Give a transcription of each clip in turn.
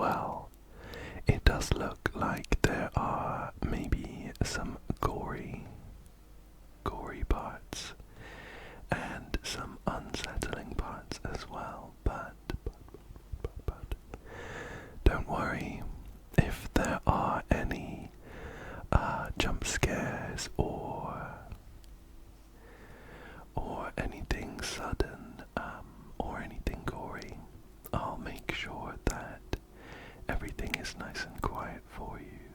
well. It does look like there are maybe some gory parts and some unsettling parts as well, but don't worry if there are any jump scares or anything sudden or anything gory. I'll make sure that everything is nice and quiet for you.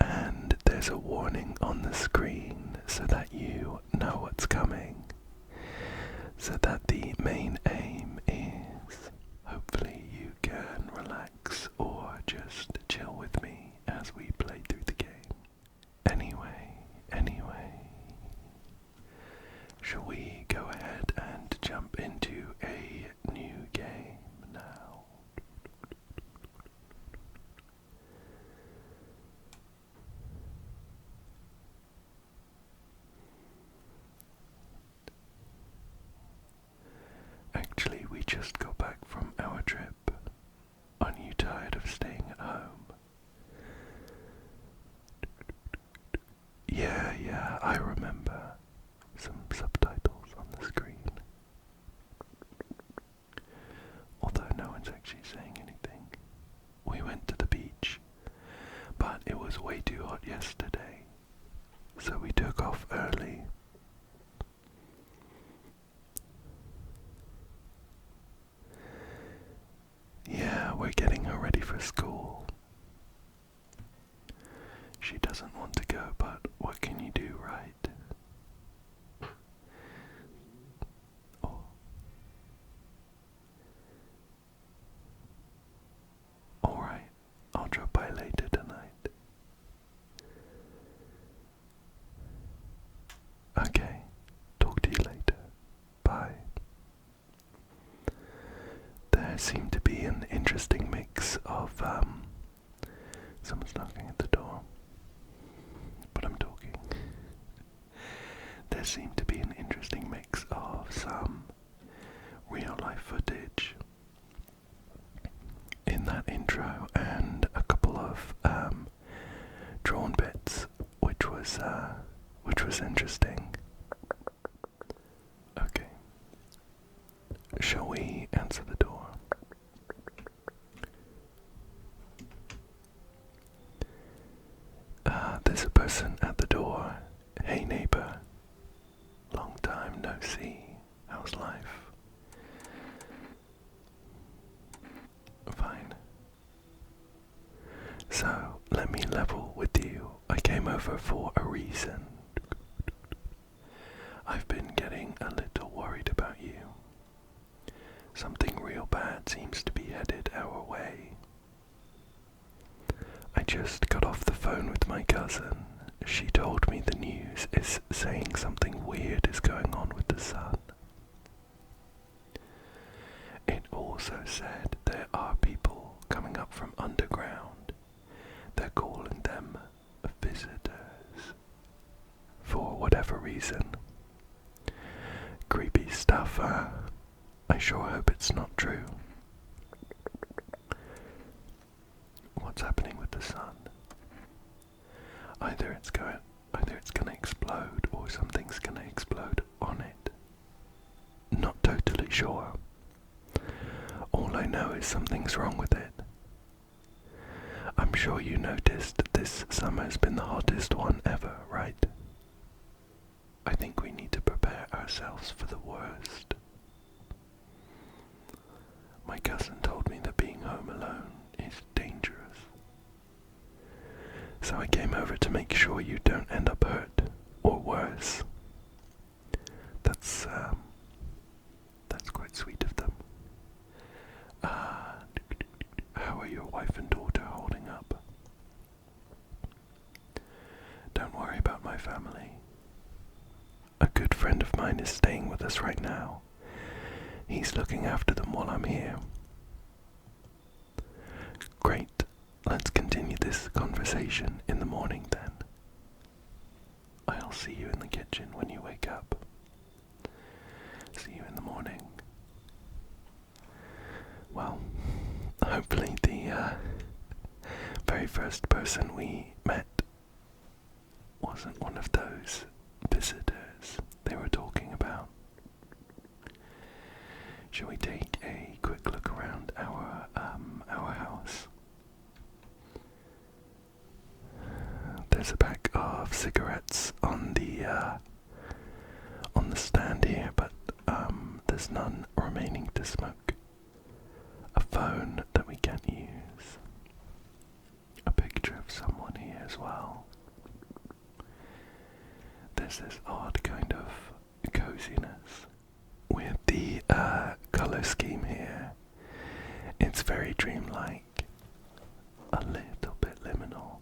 And there's a warning on the screen so that you know what's coming. So that the main aim is hopefully you can relax or just chill with me as we play through the game. Anyway, shall we go ahead and jump into a new game now? Actually, we just got back from our trip. Aren't you tired of staying at home? Yeah, I remember. Some subtitles on the screen. Although no one's actually saying anything. We went to the beach, but it was way too hot yesterday, so we took off early. Yeah, we're getting her ready for school. She doesn't want to go, but what can you do, right? Oh. Alright, I'll drop by later tonight. Okay, talk to you later. Bye. There seemed to be an interesting mix of, someone's knocking at the door, but I'm talking. There seemed to be an interesting mix of some real-life footage in that intro and a couple of drawn bits, which was interesting. Okay, shall we answer the door? There's a person at the door. Hey neighbor, long time no see. How's life? Fine. So, let me level with you. I came over for a reason. I've been getting a little worried about you. Something real bad seems to be headed our way. I just got off the phone with my cousin. She told me the news is saying something weird is going on with the sun. It also said there are people coming up from underground. They're calling them visitors. For whatever reason. Creepy stuff, I sure hope it's not true. What's happening with the sun? Either it's gonna explode or something's gonna explode on it. Not totally sure. All I know is something's wrong with it. I'm sure you noticed this summer's been the hottest one ever, right? I think we need to prepare ourselves for the worst. My cousin told me that being home alone is dangerous. So I came over to make sure you don't end up hurt, or worse. That's quite sweet of them. How are your wife and daughter holding up? Don't worry about my family. A good friend of mine is staying with us right now. He's looking after them while I'm here. Great. Let's continue this conversation in the morning then. I'll see you in the kitchen when you wake up. See you in the morning. Well, hopefully the very first person we met wasn't one of those visitors they were talking about. Shall we take a quick look around our house? There's a pack of cigarettes on the stand here, but there's none remaining to smoke. A phone that we can use. A picture of someone here as well. There's this odd kind of coziness with the color scheme here. It's very dreamlike, a little bit liminal.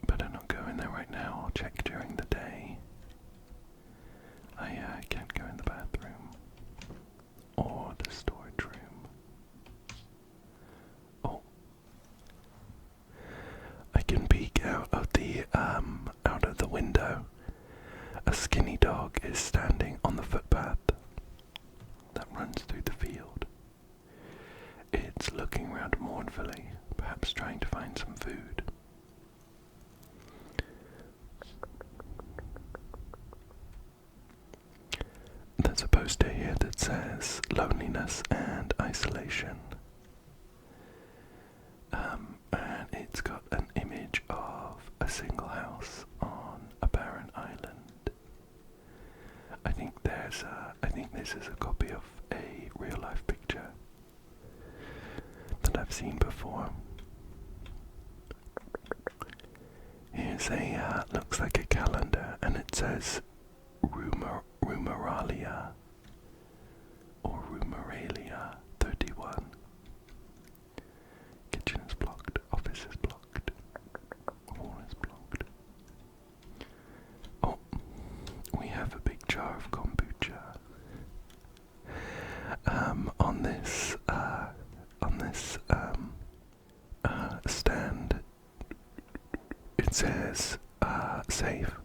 But I'm not going there right now. I'll check during the day. I can't go in the bathroom or the storage room. Oh, I can peek out of the window. A skinny dog is standing on the footpath that runs through the field. It's looking round mournfully, perhaps trying to find some food. There's a poster here that says loneliness and isolation. And it's got an image of a single house on a barren island. I think this is a copy of a real life picture that I've seen before. Here's looks like a calendar, and it says Rumeralia or Rumeralia 31. Kitchen is blocked, office is blocked, wall is blocked. Oh, we have a big jar of kombucha. On this stand, it says safe.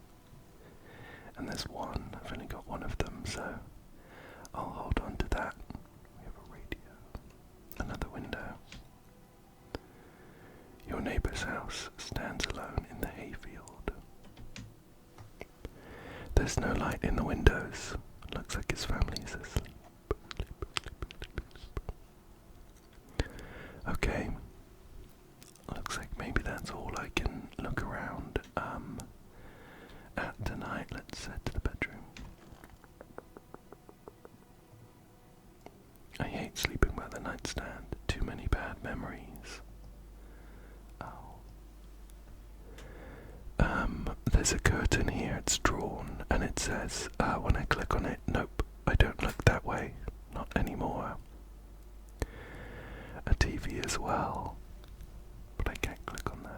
And there's one. I've only got one of them, so I'll hold on to that. We have a radio. Another window. Your neighbour's house stands alone in the hayfield. There's no light in the windows. Looks like his family is asleep. Okay. Looks like maybe that's all I can look around at tonight. Let's head to the bedroom. I hate sleeping by the nightstand. Too many bad memories. Oh. There's a curtain here, it's drawn, and it says, when I click on it, nope, I don't look that way. Not anymore. A TV as well, but I can't click on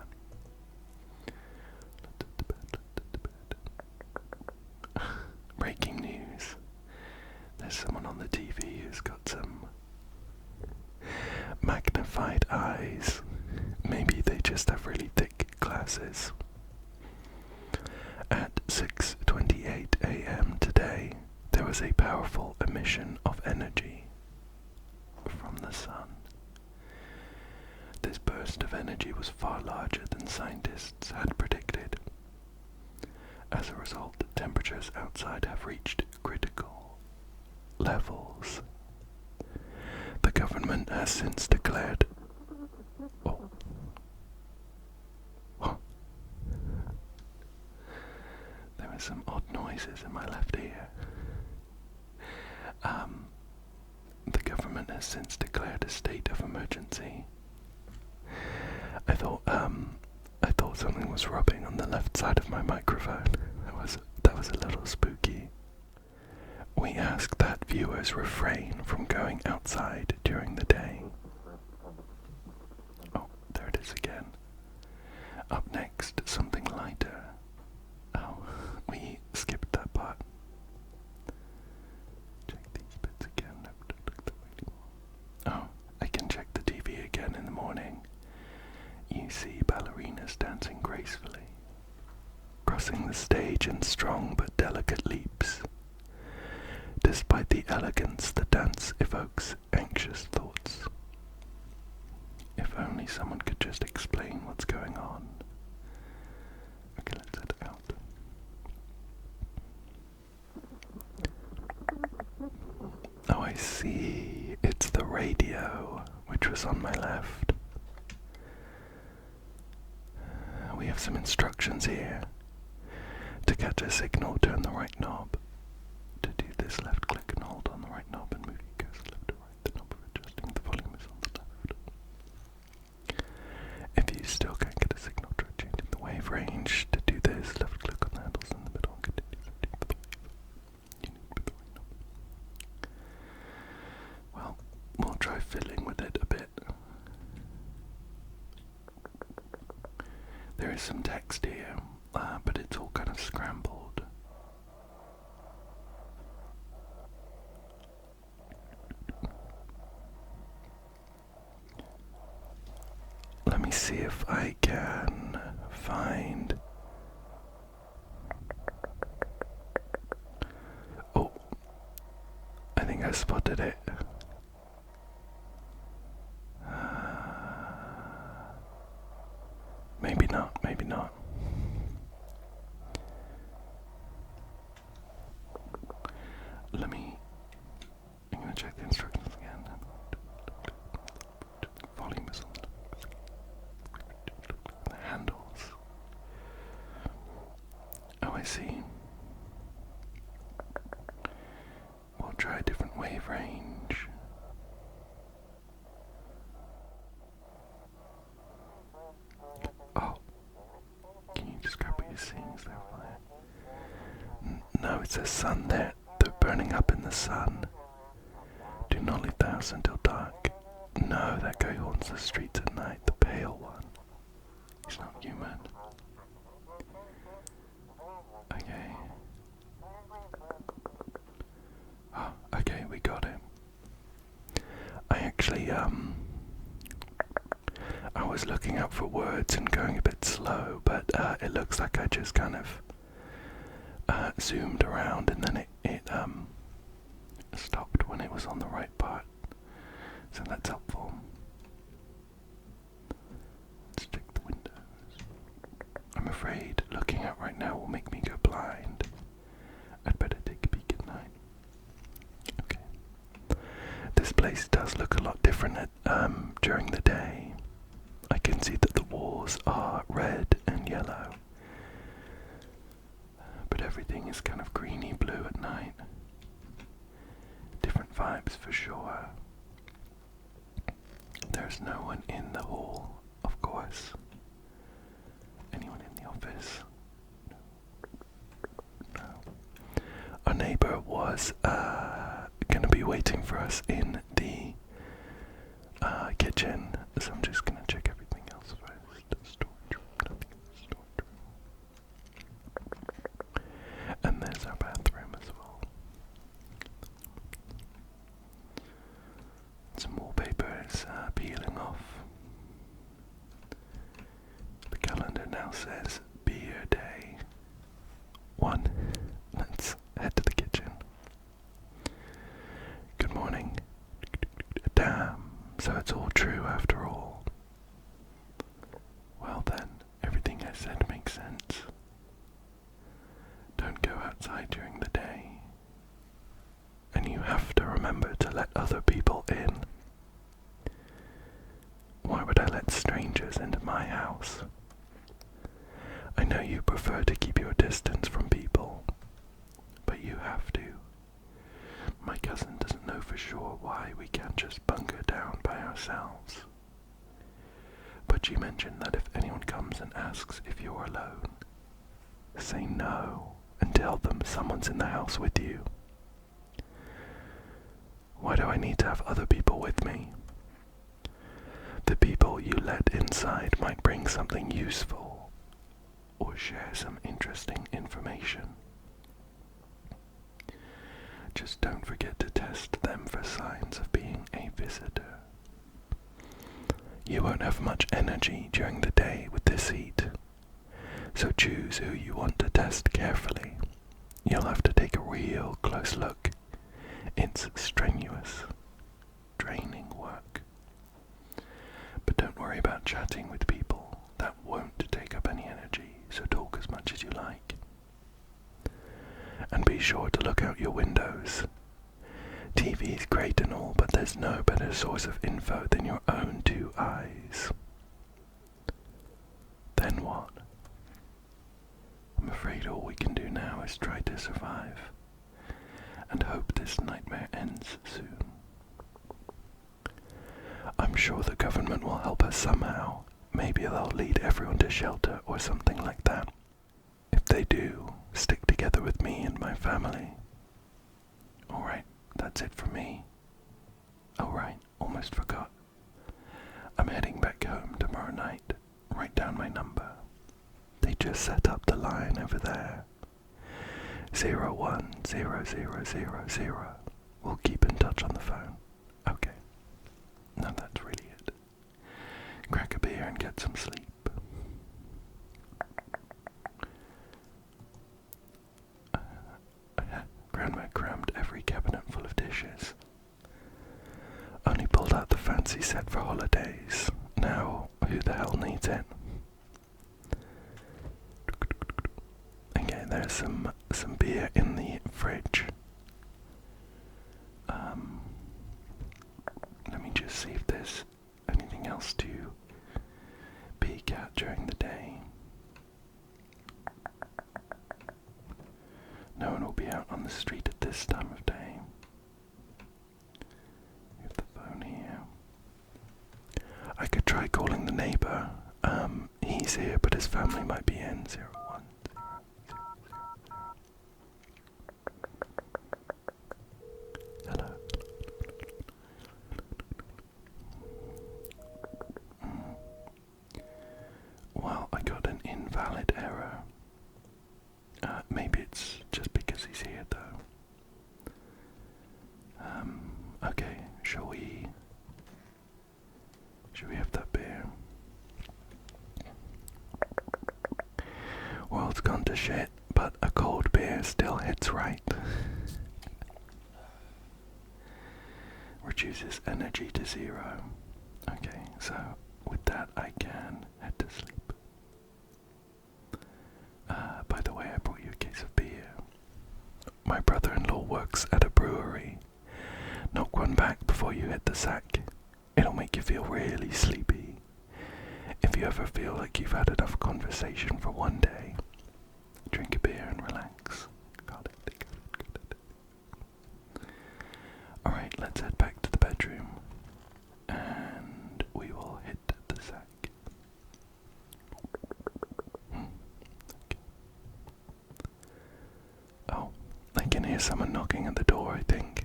that. Breaking news. There's someone on the TV who's got some magnified eyes. Maybe they just have really thick glasses. At 6:28 a.m. today, there was a powerful emission of energy from the sun. This burst of energy was far larger than scientists had predicted. As a result, temperatures outside have reached critical levels. The government has since declared... Oh. Huh. There were some odd noises in my left ear. The government has since declared a state of emergency. I thought something was rubbing on the left side of my microphone. That was a little spooky. We ask that viewers refrain from going outside during the day. Oh, there it is again. Up next, something lighter. Oh, we skipped that part. Check these bits again. No, don't look that way anymore. Oh, I can check the TV again in the morning. You see ballerinas dancing gracefully, crossing the stage in strong but delicate leaps. despite the elegance, the dance evokes anxious thoughts. If only someone could just explain what's going on. Okay, let's head out. Oh, I see. It's the radio, which was on my left. We have some instructions here. To catch a signal, turn the right knob. To do this, left click and hold on the right knob and move your cursor left to right. The knob for adjusting the volume is on the left. If you still can't get a signal, try changing the wave range. To do this, left click on the handles in the middle and continue setting for the wave. You need to put the right knob. Well, we'll try fiddling with it a bit. There is some text here, but it's all kind of scrambled. Let me see if I can find... Oh, I think I spotted it. Maybe not, maybe not. I'm gonna check the instructions again. Volume is on the handles. Oh, I see. We'll try a different wave range. Oh. Can you describe what you're seeing? Is there a fire? No, it says sun there. They're burning up in the sun. Do not leave the house until dark. No, that guy who haunts the streets at night, the pale one. He's not human. Okay. Oh, okay, we got him. I actually, I was looking out for words and going a bit slow, but it looks like I just kind of zoomed around and then it stopped when it was on the right part. So that's helpful. Let's check the windows. I'm afraid looking out right now will make me go blind. I'd better take a peek at night. Okay. This place does look a lot different during the day. I can see that the walls are red and yellow, but everything is kind of greeny blue at night. Different vibes for sure. There's no one in the hall, of course. Anyone in the office? No. Our neighbor was gonna be waiting for us in the kitchen, so I'm just gonna check everything else first. Storage room, nothing in the storage room. And there's our bathroom as well. Some wallpaper is peeling off. The calendar now says beer day 1. Let's head to the kitchen. Good morning. Damn, so it's all true after all. Well then, everything I said makes sense. Don't go outside during the day. And you have to remember to let other people in. Why would I let strangers into my house? I know you prefer to keep your distance from people, but you have to. My cousin doesn't know for sure why we can't just bunker down by ourselves. But she mentioned that if anyone comes and asks if you're alone, say no and tell them someone's in the house with you. Why do I need to have other people with me? The people you let inside might bring something useful or share some interesting information. Just don't forget to test them for signs of being a visitor. You won't have much energy during the day with this heat, so choose who you want to test carefully. You'll have to take a real close look It's strenuous, draining work. But don't worry about chatting with people. That won't take up any energy, so talk as much as you like. And be sure to look out your windows. TV's great and all, but there's no better source of info than your own two eyes. Then what? I'm afraid all we can do now is try to survive, and hope this nightmare ends soon. I'm sure the government will help us somehow. Maybe they'll lead everyone to shelter or something like that. If they do, stick together with me and my family. Alright, that's it for me. Oh right, almost forgot. I'm heading back home tomorrow night. Write down my number. They just set up the line over there. 010000. We'll keep in touch on the phone. Okay. Now that's really it. Crack a beer and get some sleep. Grandma crammed every cabinet full of dishes. Only pulled out the fancy set for holidays. Now, who the hell needs it? Okay, there's some beer in the fridge. Let me just see if there's anything else to peek at during the day. No one will be out on the street at this time of day. We have the phone here. I could try calling the neighbor. He's here, but his family might be in. 010000. Hello. Well, I got an invalid error. Maybe it's just because he's here, though. Okay, shall we have that beer? World's gone to shit, but a cold beer still hits right. Reduces energy to 0. Okay, so with that I can head to sleep. By the way, I brought you a case of beer. My brother-in-law works at a brewery. Knock one back before you hit the sack. It'll make you feel really sleepy. If you ever feel like you've had enough conversation for one day, drink a beer and relax. Got it. Alright, let's head back to the bedroom. And we will hit the sack. Okay. Oh, I can hear someone knocking at the door, I think.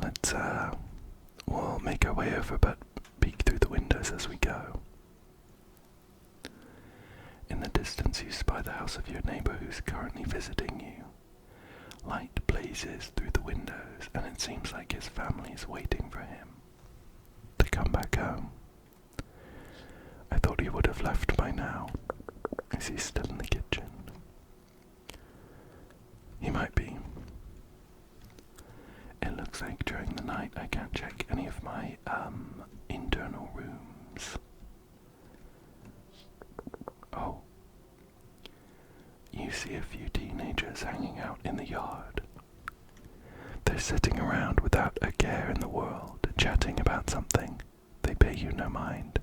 Let's, we'll make our way over, but peek through the windows as we go. In the distance you spy the house of your neighbor who's currently visiting you. Light blazes through the windows, and it seems like his family is waiting for him to come back home. I thought he would have left by now. Is he still in the kitchen? He might be. It looks like during the night I can't check any of my internal rooms. Oh. You see a few teenagers hanging out in the yard. They're sitting around without a care in the world, chatting about something. They pay you no mind.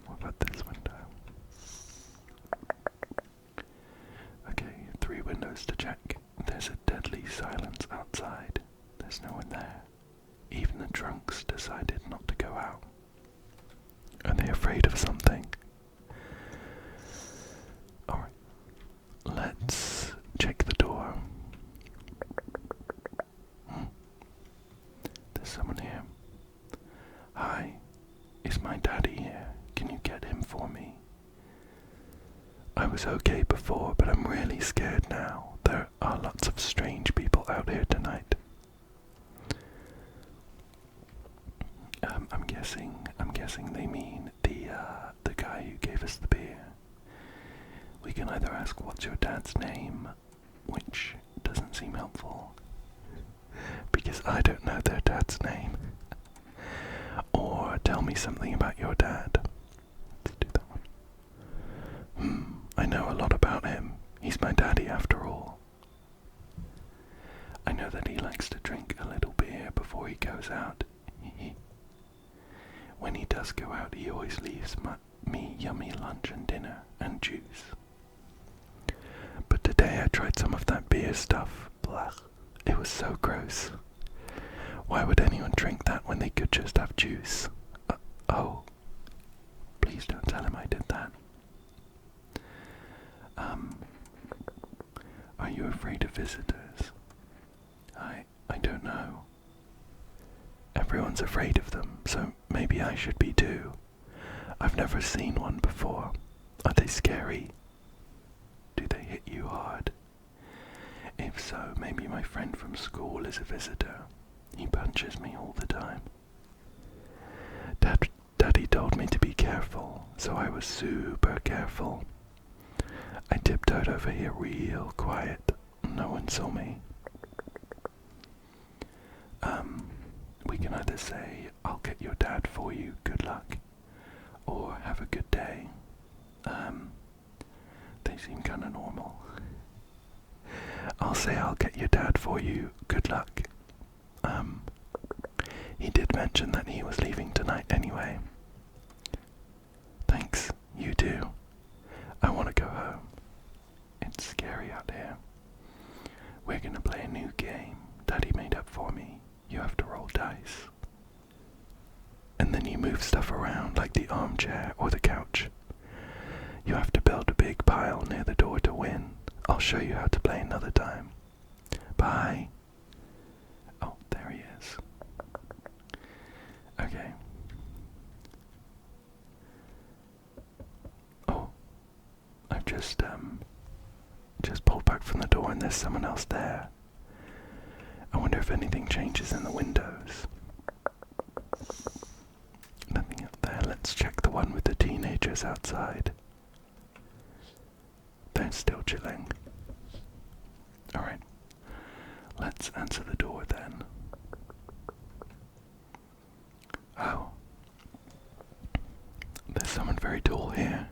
What about this window? Okay, 3 windows to check. There's a deadly silence outside. There's no one there. Even the drunks decided not to go out. Are they afraid of something? Alright. Let's check the door. There's someone here. Hi. Is my daddy here? Can you get him for me? I was okay before, but I'm really scared now. There are lots of strange people out here tonight. I'm guessing they mean the guy who gave us the beer. We can either ask what's your dad's name, which doesn't seem helpful, because I don't know their dad's name, or tell me something about your dad. Let's do that one. I know a lot about him. He's my daddy after all. I know that he likes to drink a little beer before he goes out. When he does go out, he always leaves me yummy lunch and dinner and juice. But today I tried some of that beer stuff. Blah. It was so gross. Why would anyone drink that when they could just have juice? Oh, please don't tell him I did that. Are you afraid of visitors? I don't know. Everyone's afraid of them, so maybe I should be too. I've never seen one before. Are they scary? Do they hit you hard? If so, maybe my friend from school is a visitor. He punches me all the time. Daddy told me to be careful, so I was super careful. I tiptoed over here real quiet. No one saw me. We can either say, I'll get your dad for you, good luck, or have a good day. They seem kinda normal. I'll say I'll get your dad for you, good luck. He did mention that he was leaving tonight anyway. Thanks, you too. I want to go home. It's scary out here. We're gonna play a new game Daddy made up for me. You have to roll dice. And then you move stuff around like the armchair or the couch. You have to build a big pile near the door to win. I'll show you how to play another time. Bye. Oh, there he is. Okay. Oh, I've just pulled back from the door and there's someone else there. I wonder if anything changes in the windows. Nothing up there. Let's check the one with the teenagers outside. They're still chilling. Alright. Let's answer the door then. Oh. There's someone very tall here.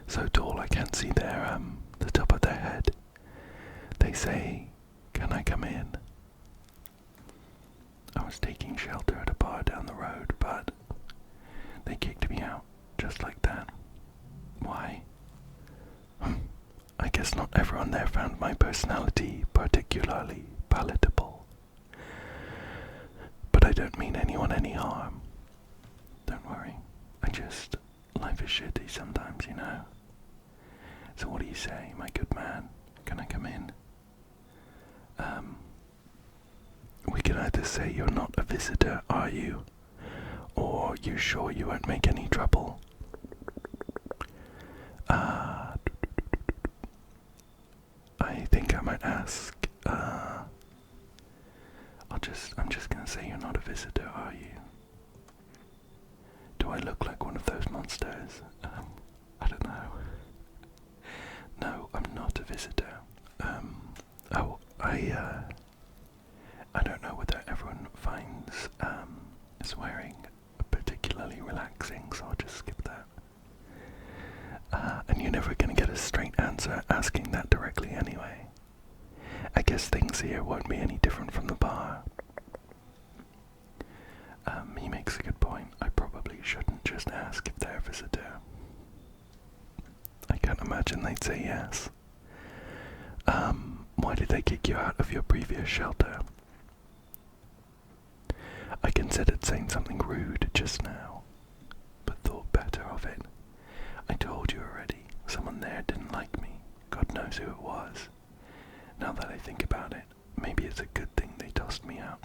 So tall I can't see the top of their head. They say, "Can I come in?" I was taking shelter at a bar down the road, but they kicked me out, just like that. Why? I guess not everyone there found my personality particularly palatable. But I don't mean anyone any harm. Don't worry. Life is shitty sometimes, you know. So what do you say, my good man? Can I come in? We can either say you're not a visitor, are you? Or you sure you won't make any trouble? I think I might ask, I'm just gonna say you're not a visitor, are you? Do I look like one of those monsters? I don't know. No, I'm not a visitor. I don't know whether everyone finds swearing particularly relaxing, so I'll just skip that. And you're never gonna get a straight answer asking that directly anyway. I guess things here won't be any different from the bar. He makes a good point. I probably shouldn't just ask if they're a visitor. I can't imagine they'd say yes. Why did they kick you out of your previous shelter? I considered saying something rude just now, but thought better of it. I told you already, someone there didn't like me. God knows who it was. Now that I think about it, maybe it's a good thing they tossed me out.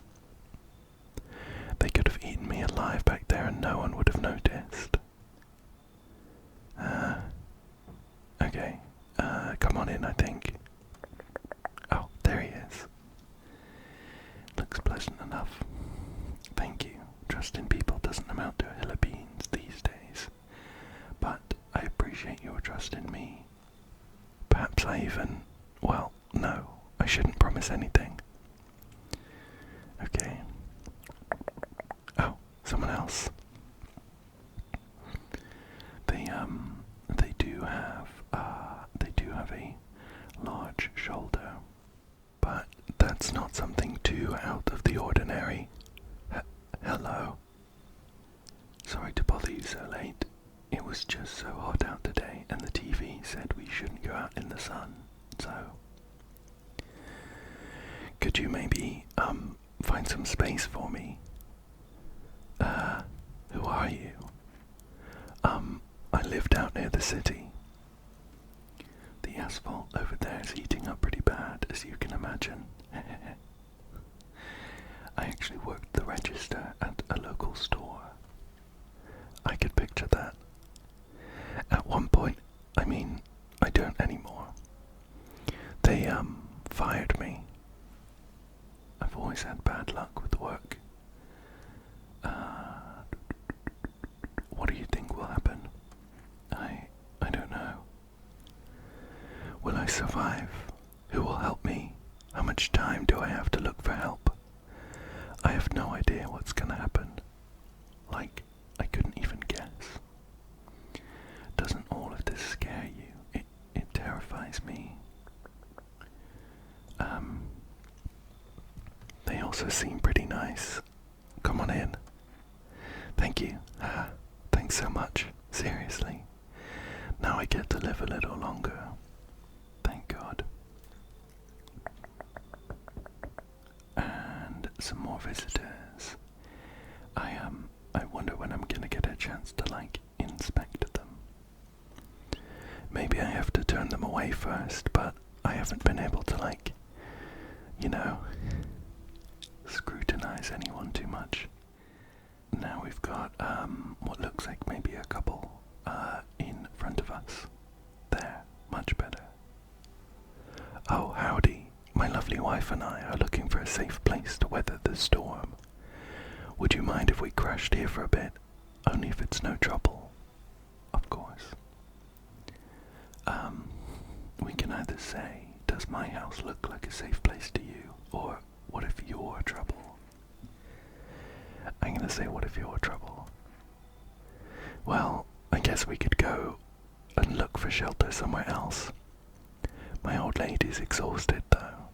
They could have eaten me alive back there and no one would have noticed. Okay, come on in, I think. Oh, there he is. Looks pleasant enough. Thank you. Trust in people doesn't amount to a hill of beans these days. But I appreciate your trust in me. perhaps I even... Well, no, I shouldn't promise anything. Okay. Oh, someone else. They do have a large shoulder, but that's not something too out of the ordinary. Hello. Sorry to bother you so late. It was just so hot out today, and the TV said we shouldn't go out in the sun, so... Could you maybe, find some space for me? Who are you? I lived out near the city. The asphalt over there is heating up pretty bad, as you can imagine. I actually worked the register at a local store. I could picture that. At one point, I mean, I don't anymore. They, fired me. I've always had bad luck with work. What do you think will happen? I don't know. Will I survive? Who will help me? How much time do I have to look for help? I have no idea what's gonna happen. Like, I couldn't even guess. Doesn't all of this scare you? It terrifies me. They also seem pretty nice. Come on in. Thank you. Thanks so much. Seriously. Now I get to live a little longer. Thank God. And some more visitors. I wonder when I'm gonna get a chance to, like, inspect them. Maybe I have to turn them away first, but I haven't been able to, like, you know, scrutinize anyone too much. Now we've got, what looks like maybe a couple, in front of us. There, much better. Oh, howdy. My lovely wife and I are looking for a safe place to weather the storm. Would you mind if we crashed here for a bit? Only if it's no trouble. Of course. We can either say, does my house look like a safe place to you? Or, what if you're trouble? I'm gonna say, what if you're trouble? Well, I guess we could go and look for shelter somewhere else. My old lady's exhausted, though.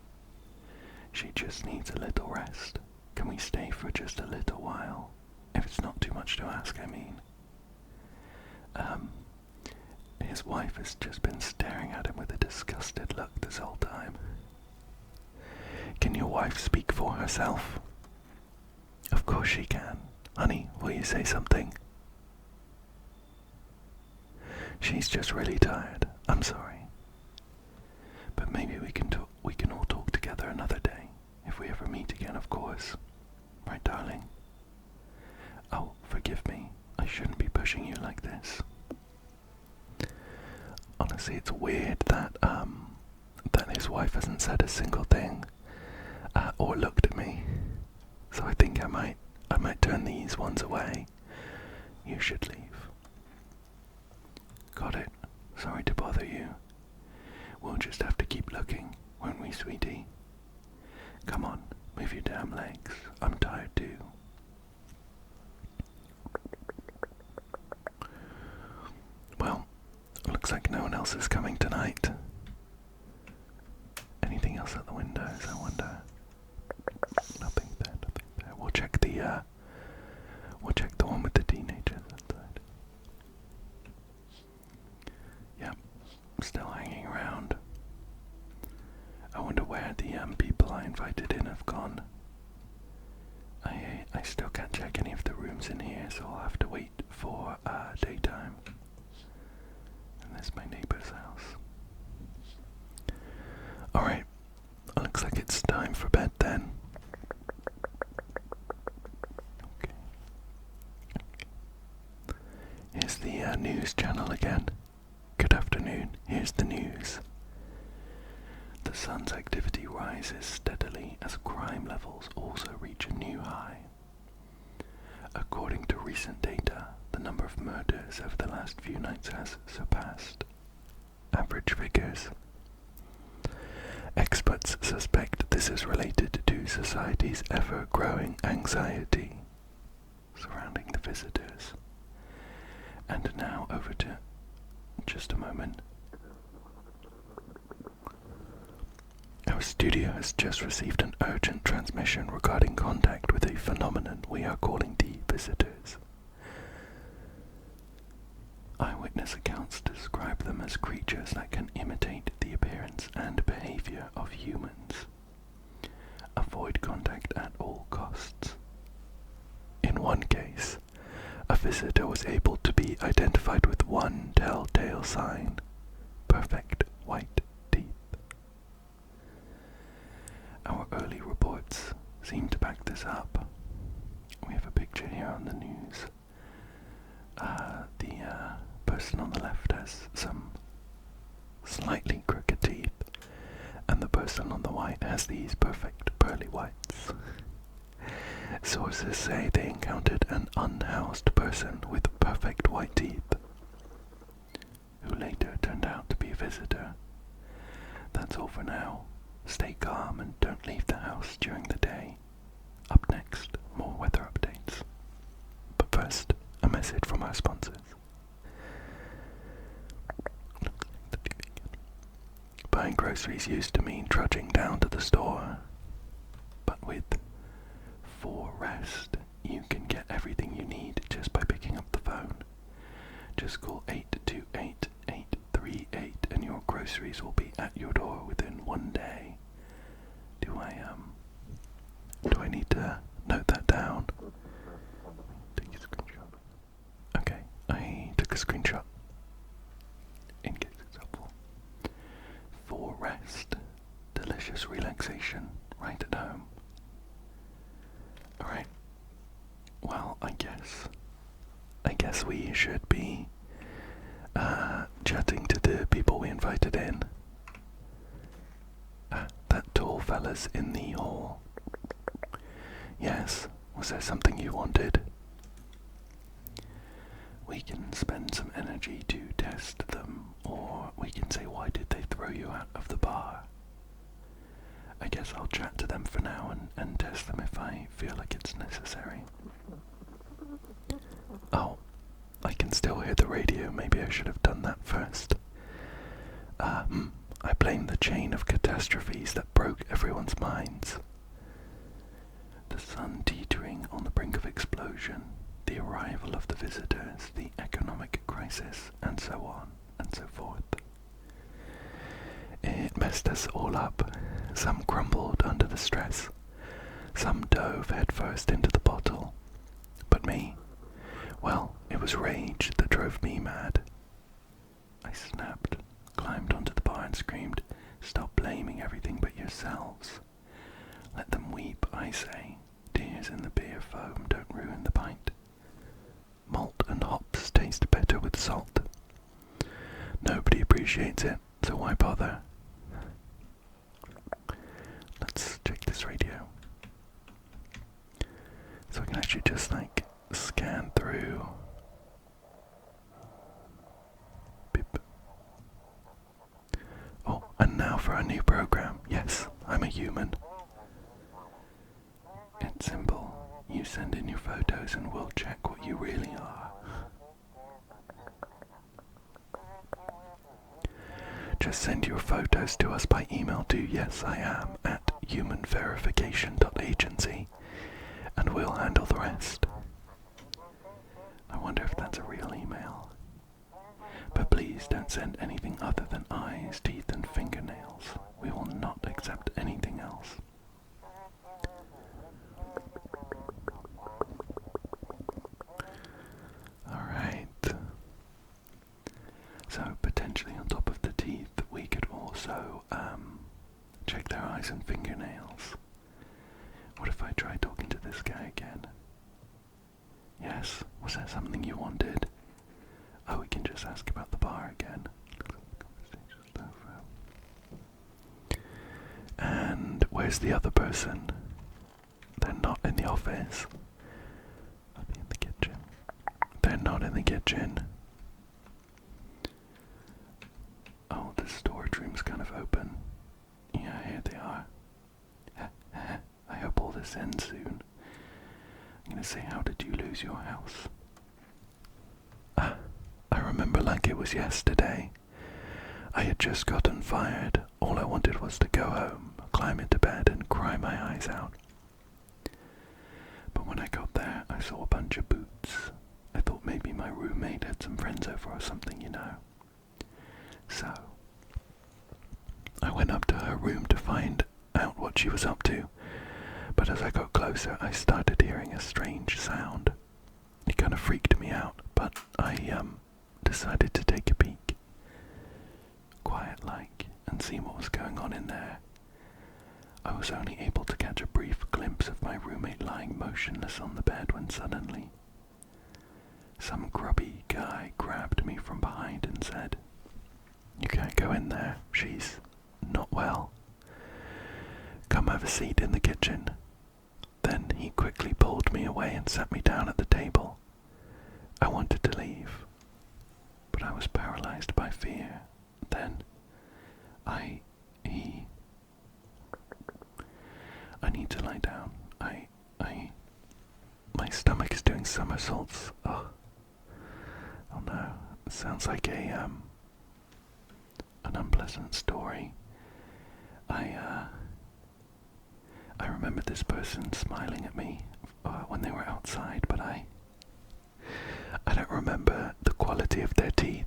She just needs a little rest. Can we stay for just a little while? If it's not too much to ask, I mean. His wife has just been staring at him with a disgusted look this whole time. Can your wife speak for herself? Of course she can. Honey, will you say something? She's just really tired. I'm sorry. But maybe we can all talk together another day. If we ever meet again, of course. Right, darling? Oh, forgive me. I shouldn't be pushing you like this. Honestly, it's weird that his wife hasn't said a single thing, or looked at me. So I think I might turn these ones away. You should leave. Got it. Sorry to bother you. We'll just have to keep looking, won't we, sweetie? Come on, move your damn legs. I'm tired too. Well, looks like no one else is coming tonight. Anything else at the windows, I wonder? Nothing there, nothing there. We'll check the one with the teenagers outside. Yep, still hanging around. I wonder where the people I invited in have gone. I still can't check any of the rooms in here, so I'll have to wait for daytime. And there's my neighbor's house. Alright, looks like it's time for bed then. Okay. Here's the news channel again. Good afternoon, here's the news. The sun's activity rises steadily as crime levels also reach a new high. According to recent data, the number of murders over the last few nights has surpassed average figures. suspect this is related to society's ever-growing anxiety surrounding the visitors. And now over to just a moment. Our studio has just received an urgent transmission regarding contact with a phenomenon we are calling the visitors. Eyewitness accounts describe them as creatures that can imitate the appearance and behavior of humans. Avoid contact at all costs. In one case, a visitor was able to be identified with one telltale sign: perfect white teeth. Our early reports seem to back this up. We have a picture here on the news. The person on the left has some slightly crooked teeth, and the person on the right has these perfect pearly whites. Sources say they encountered an unhoused person with perfect white teeth, who later turned out to be a visitor. That's all for now. Stay calm and don't leave the house during the day. Up next, more weather updates. But first, a message from our sponsors. Buying groceries used to mean trudging down to the store, but with For Rest, you can get everything you need just by picking up the phone. Just call 828-838 and your groceries will be at your door within 1 day. Do I need to note that down? Take a screenshot. Okay, I took a screenshot in case it's helpful. For Rest, delicious relaxation right at home. Alright, well, I guess we should be chatting to the people we invited in. That tall fella's in the hall. Yes, was there something you wanted? We can spend some energy to test them, or we can say, why did they throw you out of the bar? I guess I'll chat to them for now and test them if I feel like it's necessary. Oh, I can still hear the radio. Maybe I should have done that first. I blame the chain of catastrophes that broke everyone's minds. The sun teetering on the brink of explosion, the arrival of the visitors, the economic crisis, and so on and so forth. It messed us all up. Some crumbled under the stress. Some dove headfirst into the bottle. But me, well, it was rage that drove me mad. I snapped, climbed onto the bar and screamed, "Stop blaming everything but yourselves. Let them weep, I say. Tears in the beer foam don't ruin the pint. Malt and hops taste better with salt. Nobody appreciates it, so why bother?" Let's check this radio. So I can actually just scan through. Beep. Oh, and now for our new program. Yes, I'm a human. It's simple. You send in your photos and we'll check what you really are. Just send your photos to us by email to yesiam@humanverification.agency and we'll handle the rest. I wonder if that's a real email. But please don't send anything other than eyes, teeth and fingernails. We will not accept anything else. Alright. So potentially on top of the teeth, we could also check their eyes and fingernails. What if I try talking to this guy again? Yes, was there something you wanted? Oh, we can just ask about the bar again. And where's the other person? They're not in the office. Are they in the kitchen? They're not in the kitchen. Oh, the storage room's kind of open. Yeah, here they are. this end soon. I'm going to say, how did you lose your house? I remember like it was yesterday. I had just gotten fired. All I wanted was to go home, climb into bed and cry my eyes out. But when I got there, I saw a bunch of boots. I thought maybe my roommate had some friends over or something, you know. So, I went up to her room to find out what she was up to. But as I got closer, I started hearing a strange sound. It kind of freaked me out, but I decided to take a peek, quiet-like, and see what was going on in there. I was only able to catch a brief glimpse of my roommate lying motionless on the bed when suddenly, some grubby guy grabbed me from behind and said, "You can't go in there, she's not well. Come have a seat in the kitchen." Then he quickly pulled me away and sat me down at the table. I wanted to leave, but I was paralyzed by fear. Then I need to lie down. My stomach is doing somersaults. Oh no, it sounds like an unpleasant story. I remember this person smiling at me when they were outside, but I don't remember the quality of their teeth.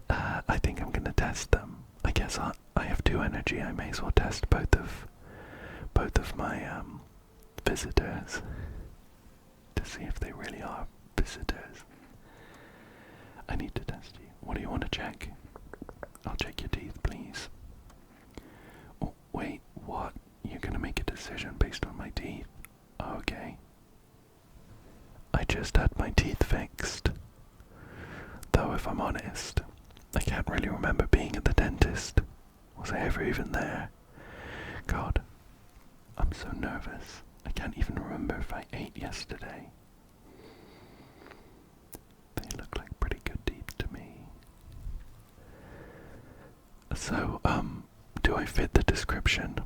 I think I'm gonna test them. I guess I have 2 energy. I may as well test both of my visitors to see if they really are visitors. I need to test you. What do you want to check? I'll check your teeth, please. Oh, wait, what? You're gonna make a decision based on my teeth? Okay. I just had my teeth fixed. Though if I'm honest, I can't really remember being at the dentist. Was I ever even there? God, I'm so nervous. I can't even remember if I ate yesterday. They look like pretty good teeth to me. So, do I fit the description?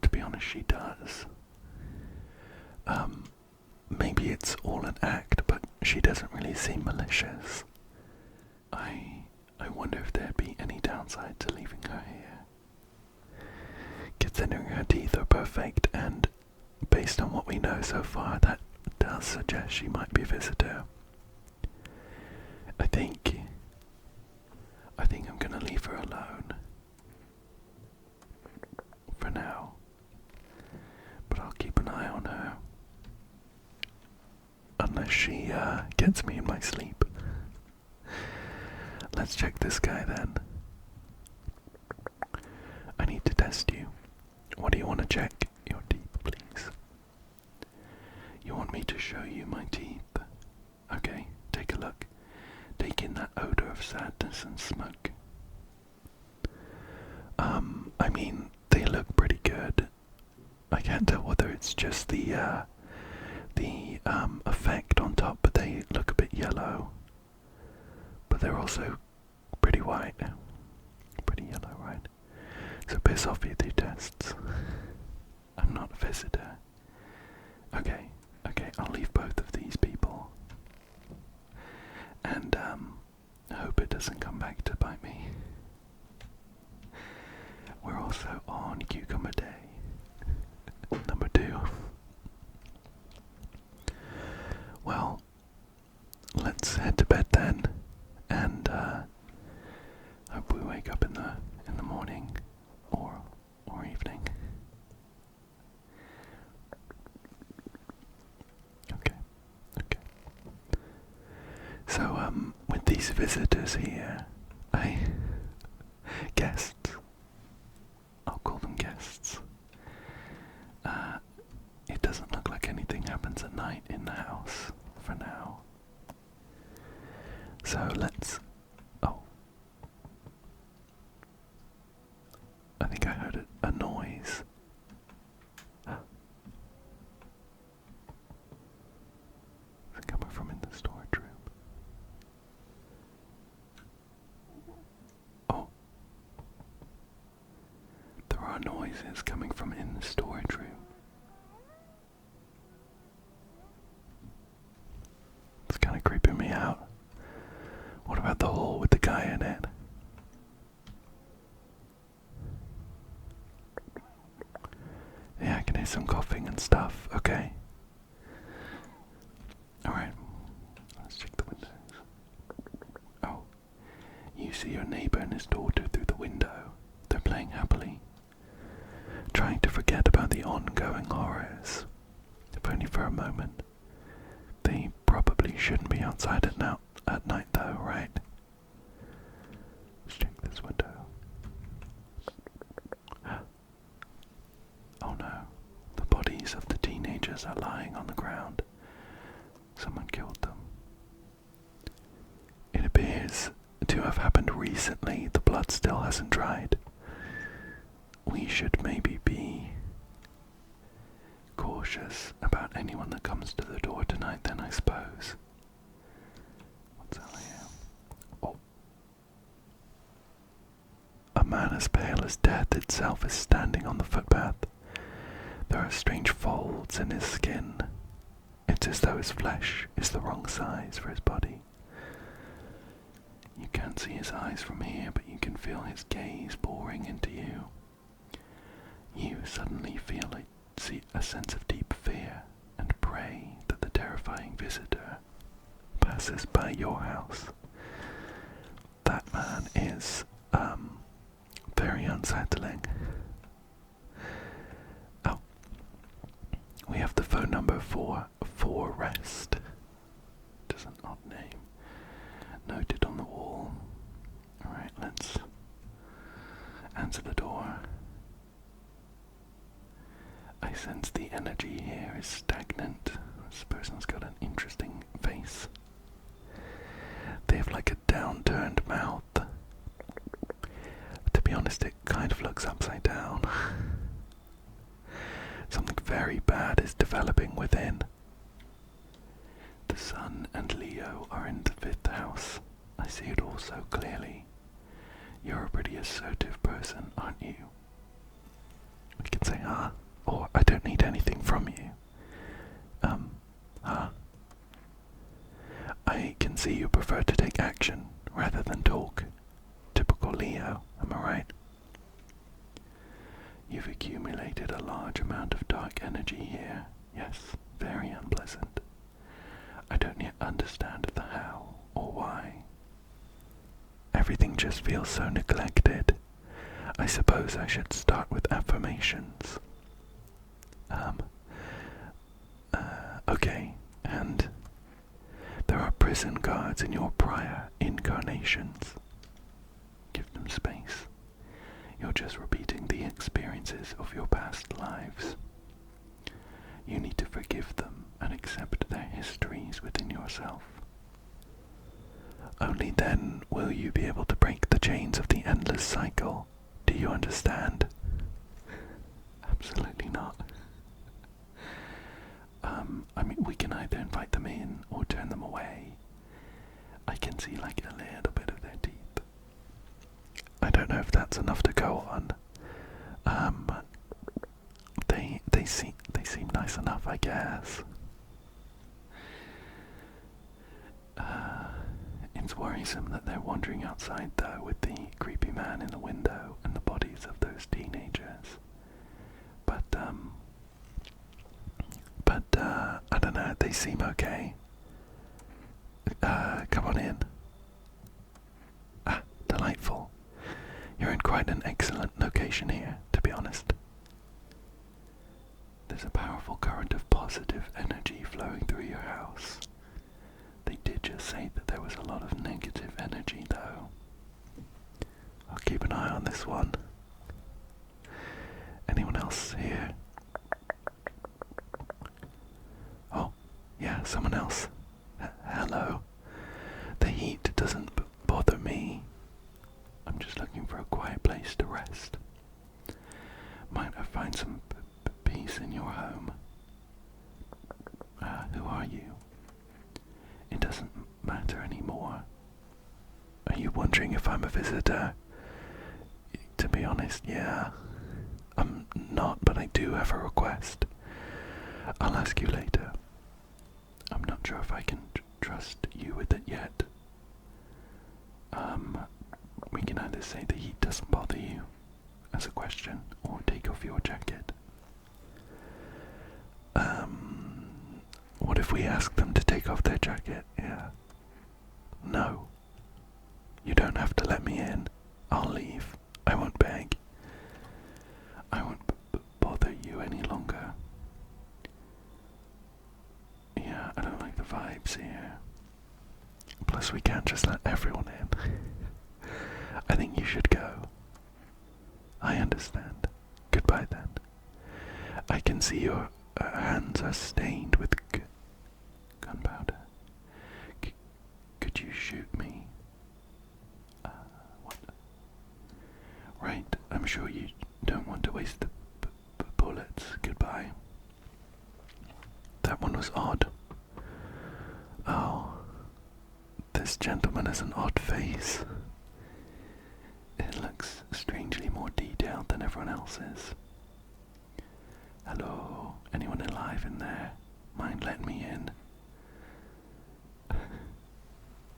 To be honest, she does. Maybe it's all an act, but she doesn't really seem malicious. I wonder if there'd be any downside to leaving her here. Considering her teeth are perfect, and based on what we know so far, that does suggest she might be a visitor. I think I'm gonna leave her alone. For now. But I'll keep an eye on her. Unless she gets me in my sleep. Let's check this guy then. I need to test you. What do you want to check? Your teeth, please. You want me to show you my teeth? Okay, take a look. Take in that odor of sadness and smoke. I mean, they look pretty good. I can't tell whether it's just the effect on top, but they look a bit yellow. But they're also pretty white. Pretty yellow, right? So piss off your 2 tests. I'm not a visitor. Okay, I'll leave both of these people. And I hope it doesn't come back to bite me. We're also on cucumber day. Number 2. Well, let's head to bed then, and hope we wake up in the morning or evening. Okay. So with these visitors here, guests. I'll call them guests. It doesn't look like anything happens at night in the house, for now. So let's... Oh. I think I heard a noise. Is it coming from in the storage room? Oh. There are noises coming from in the storage room. It's kind of creeping me out. What about the hall with the guy in it? Yeah, I can hear some coughing and stuff. Okay. Alright. Let's check the windows. Oh. You see your neighbor and his daughter through the window. They're playing happily, trying to forget about the ongoing horrors. If only for a moment. They probably shouldn't be outside at night though, right? Let's check this window. Oh no. The bodies of the teenagers are lying on the ground. Someone killed them. It appears to have happened recently. The blood still hasn't dried. We should maybe be cautious about anyone that comes to the door tonight then, I suppose. What's out here? Oh. A man as pale as death itself is standing on the footpath. There are strange folds in his skin. It's as though his flesh is the wrong size for his body. You can't see his eyes from here, but you can feel his gaze boring into you. You suddenly feel a sense of deep fear and pray that the terrifying visitor passes by your house. That man is, very unsettling. Oh. We have the phone number for Rest. Just an odd name. Noted on the wall. Alright, let's answer the door. I sense the energy here is stagnant. This person's got an interesting face. They have like a downturned mouth. To be honest, it kind of looks upside down. Something very bad is developing within. The Sun and Leo are in the 5th house. I see it all so clearly. You're a pretty assertive person, aren't you? We can say, or I don't need anything from you. I can see you prefer to take action rather than talk. Typical Leo, am I right? You've accumulated a large amount of dark energy here. Yes, very unpleasant. I don't yet understand the how or why. Everything just feels so neglected. I suppose I should start with affirmations. Okay, and there are prison guards in your prior incarnations. Give them space. You're just repeating the experiences of your past lives. You need to forgive them and accept their histories within yourself. Only then will you be able to break the chains of the endless cycle. Do you understand? Absolutely not. I mean, we can either invite them in or turn them away. I can see like a little bit of their teeth. I don't know if that's enough to go on. They seem nice enough, I guess. It's worrisome that they're wandering outside though with the creepy man in the window and the bodies of those teenagers. But I don't know, they seem okay. Come on in. Delightful. You're in quite an excellent location here, to be honest. There's a powerful current of positive energy flowing through your house. They did just say that there was a lot of negative energy though. I'll keep an eye on this one. Anyone else here? Oh, yeah, someone else. Hello. The heat doesn't bother me. I'm just looking for a quiet place to rest. Might I find some peace in your home? Who are you? It doesn't matter anymore. Are you wondering if I'm a visitor? To be honest, yeah. I'm not, but I do have a request. I'll ask you later. I'm not sure if I can trust you with it yet. We can either say the heat doesn't bother you as a question, or take off your jacket. What if we ask them to take off their jacket? Yeah. No. You don't have to let me in. I'll leave. I won't beg. I won't bother you any longer. Yeah, I don't like the vibes here. Plus we can't just let everyone in. I think you should go. I understand. Goodbye then. I can see your hands are stained with gunpowder. Could you shoot me? What? Right, I'm sure you don't want to waste the bullets. Goodbye. That one was odd. Oh, this gentleman has an odd face. It looks strangely more detailed than everyone else's. Hello, anyone alive in there? Mind letting me in?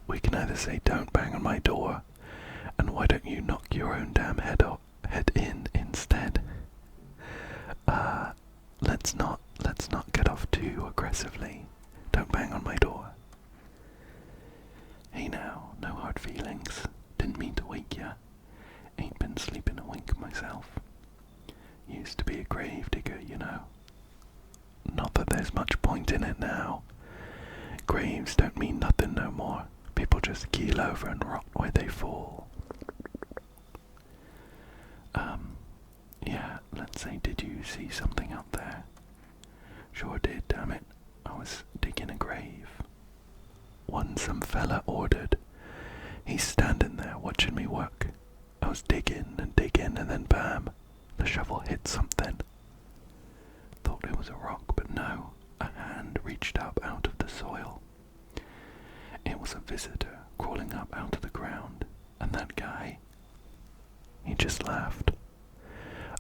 We can either say don't bang on my door, and why don't you knock your own damn head in instead? Let's not get off too aggressively. Don't bang on my door. Hey now, no hard feelings. Didn't mean to wake ya. Ain't been sleeping a wink myself. Used to be a grave digger, you know. Not that there's much point in it now. Graves don't mean nothing no more. People just keel over and rot where they fall. Yeah, let's say, did you see something out there? Sure did, damn it. I was digging a grave. One some fella ordered. He's standing there watching me work. I was digging and then bam, the shovel hit something. Thought it was a rock, but no, a hand reached up out of the soil. It was a visitor crawling up out of the ground, and that guy, he just laughed.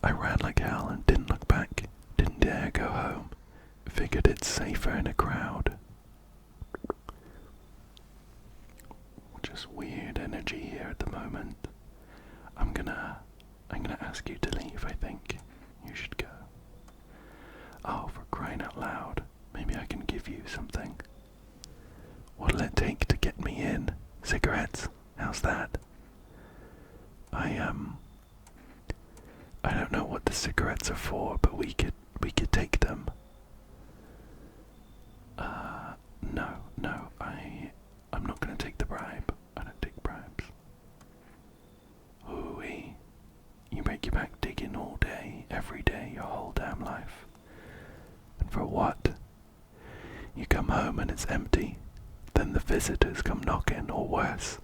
I ran like hell and didn't look back, didn't dare go home. Figured it's safer in a crowd. Just weird energy here at the moment. I'm gonna ask you to leave, I think. You should go. Oh, for crying out loud. Maybe I can give you something. What'll it take to get me in? Cigarettes? How's that? I don't know what the cigarettes are for, but we could take them. No, I'm not gonna take the bribe. I don't take bribes. Ooh-wee. You break your back digging all day, every day, your whole damn life. And for what? You come home and it's empty. Then the visitors come knocking, or worse,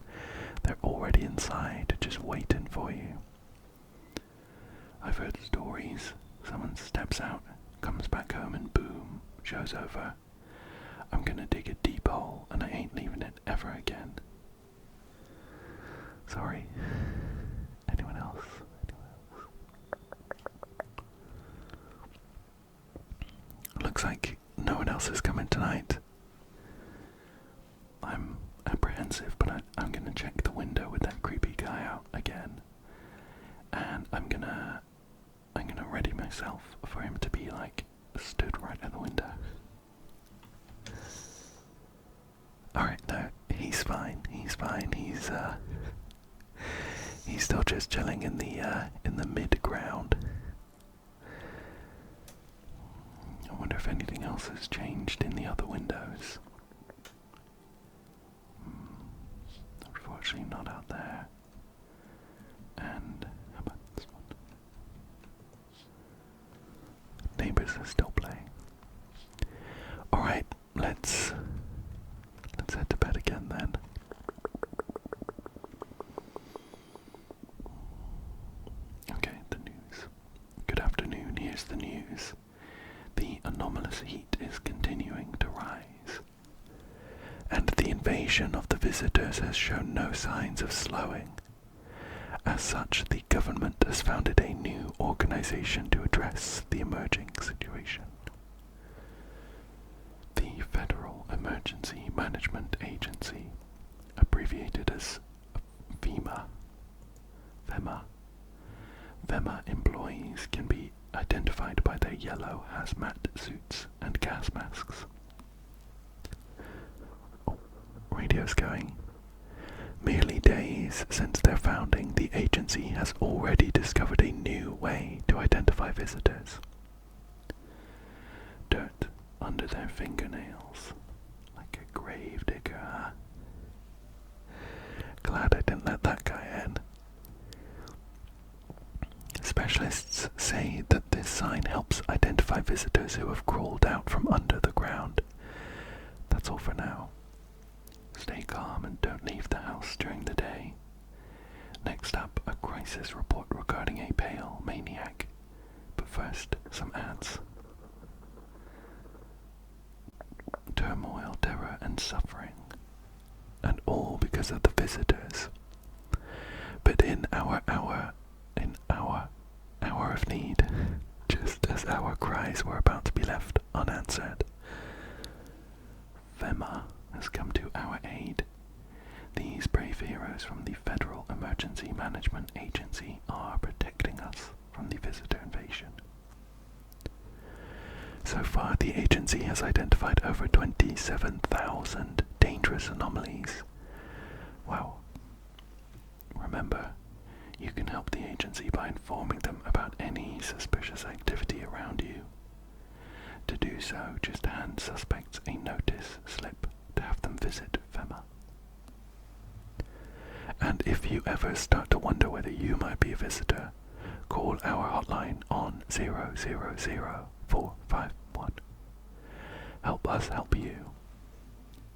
they're already inside, just waiting for you. I've heard stories. Someone steps out, comes back home, and boom, show's over. I'm gonna dig a deep hole, and I ain't leaving it ever again. Sorry. Anyone else? Looks like no one else is coming tonight. I'm apprehensive, but I'm gonna check the window with that creepy guy out again. And I'm gonna ready myself for him to be like stood right at the window. Alright, no, he's fine. He's still just chilling in the mid ground. I wonder if anything else has changed in the other windows. Unfortunately not out there. And how about this one? Neighbors are still playing. Alright, let's head to bed again then. Okay, the news. Good afternoon, here's the news. The anomalous heat is continuing to rise, and the invasion of the visitors has shown no signs of slowing. As such, the government has founded a new organization to address the emerging situation. The Federal Emergency Management Agency, abbreviated as FEMA. FEMA employees can be identified by their yellow hazmat suits and gas masks. Oh, radio's going. Merely days since their founding, the agency has already discovered a new way to identify visitors. Dirt under their fingernails, like a grave digger, huh? Glad I didn't let that guy in. Specialists say that this sign helps identify visitors who have crawled out from under the ground. That's all for now. Stay calm and don't leave the house during the day. Next up, a crisis report regarding a pale maniac. But first, some ads. Turmoil, terror, and suffering. And all because of the visitors. But in our hour of need, just as our cries were about to be left unanswered, FEMA has come to our aid. These brave heroes from the Federal Emergency Management Agency are protecting us from the visitor invasion. So far, the agency has identified over 27,000 dangerous anomalies. Wow. Remember, you can help the agency by informing them about any suspicious activity around you. To do so, just hand suspects a notice slip to have them visit FEMA. And if you ever start to wonder whether you might be a visitor, call our hotline on 000-451. Help us help you.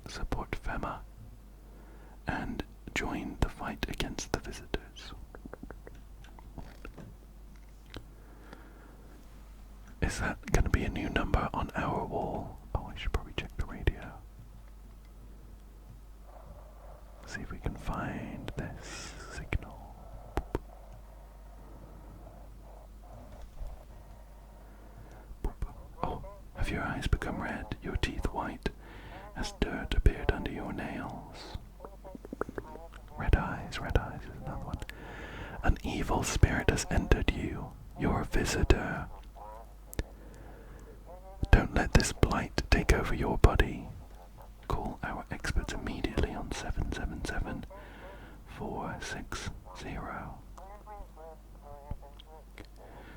Support FEMA and join the fight against the visitors. Is that going to be a new number on our wall? Oh, I should probably check the radio. See if we can find this signal. Oh, have your eyes become red, your teeth white, as dirt appeared under your nails? Red eyes is another one. An evil spirit has entered you. You're a visitor. Don't let this blight take over your body. Call our experts immediately on 777-460.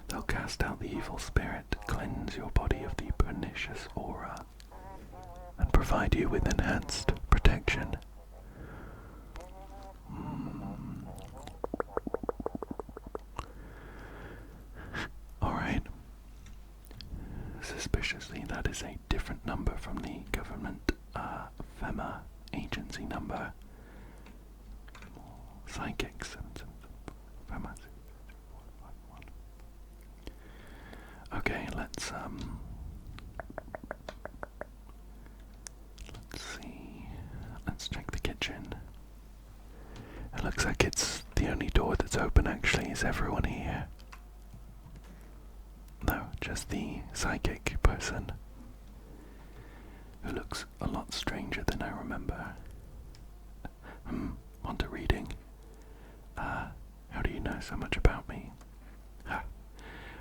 They'll cast out the evil spirit, cleanse your body of the pernicious aura, and provide you with enhanced protection. Alright. Suspiciously, that is a different number from the government FEMA agency number. Psychics and FEMA. Okay, let's see. Let's check the kitchen. It looks like it's the only door that's open actually. Is everyone here? No, just the psychic person, who looks a lot stranger than I remember. Want a reading? How do you know so much about me?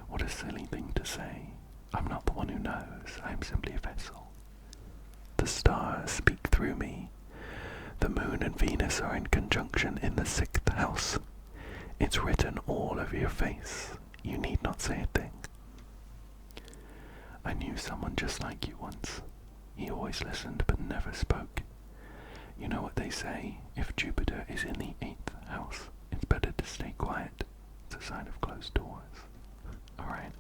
What a silly thing to say. I'm not the one who knows. I am simply a vessel. The stars speak through me. The moon and Venus are in conjunction in the 6th house. It's written all over your face. You need not say a thing. I knew someone just like you once. He always listened but never spoke. You know what they say, if Jupiter is in the 8th house, it's better to stay quiet. It's a sign of closed doors. Alright.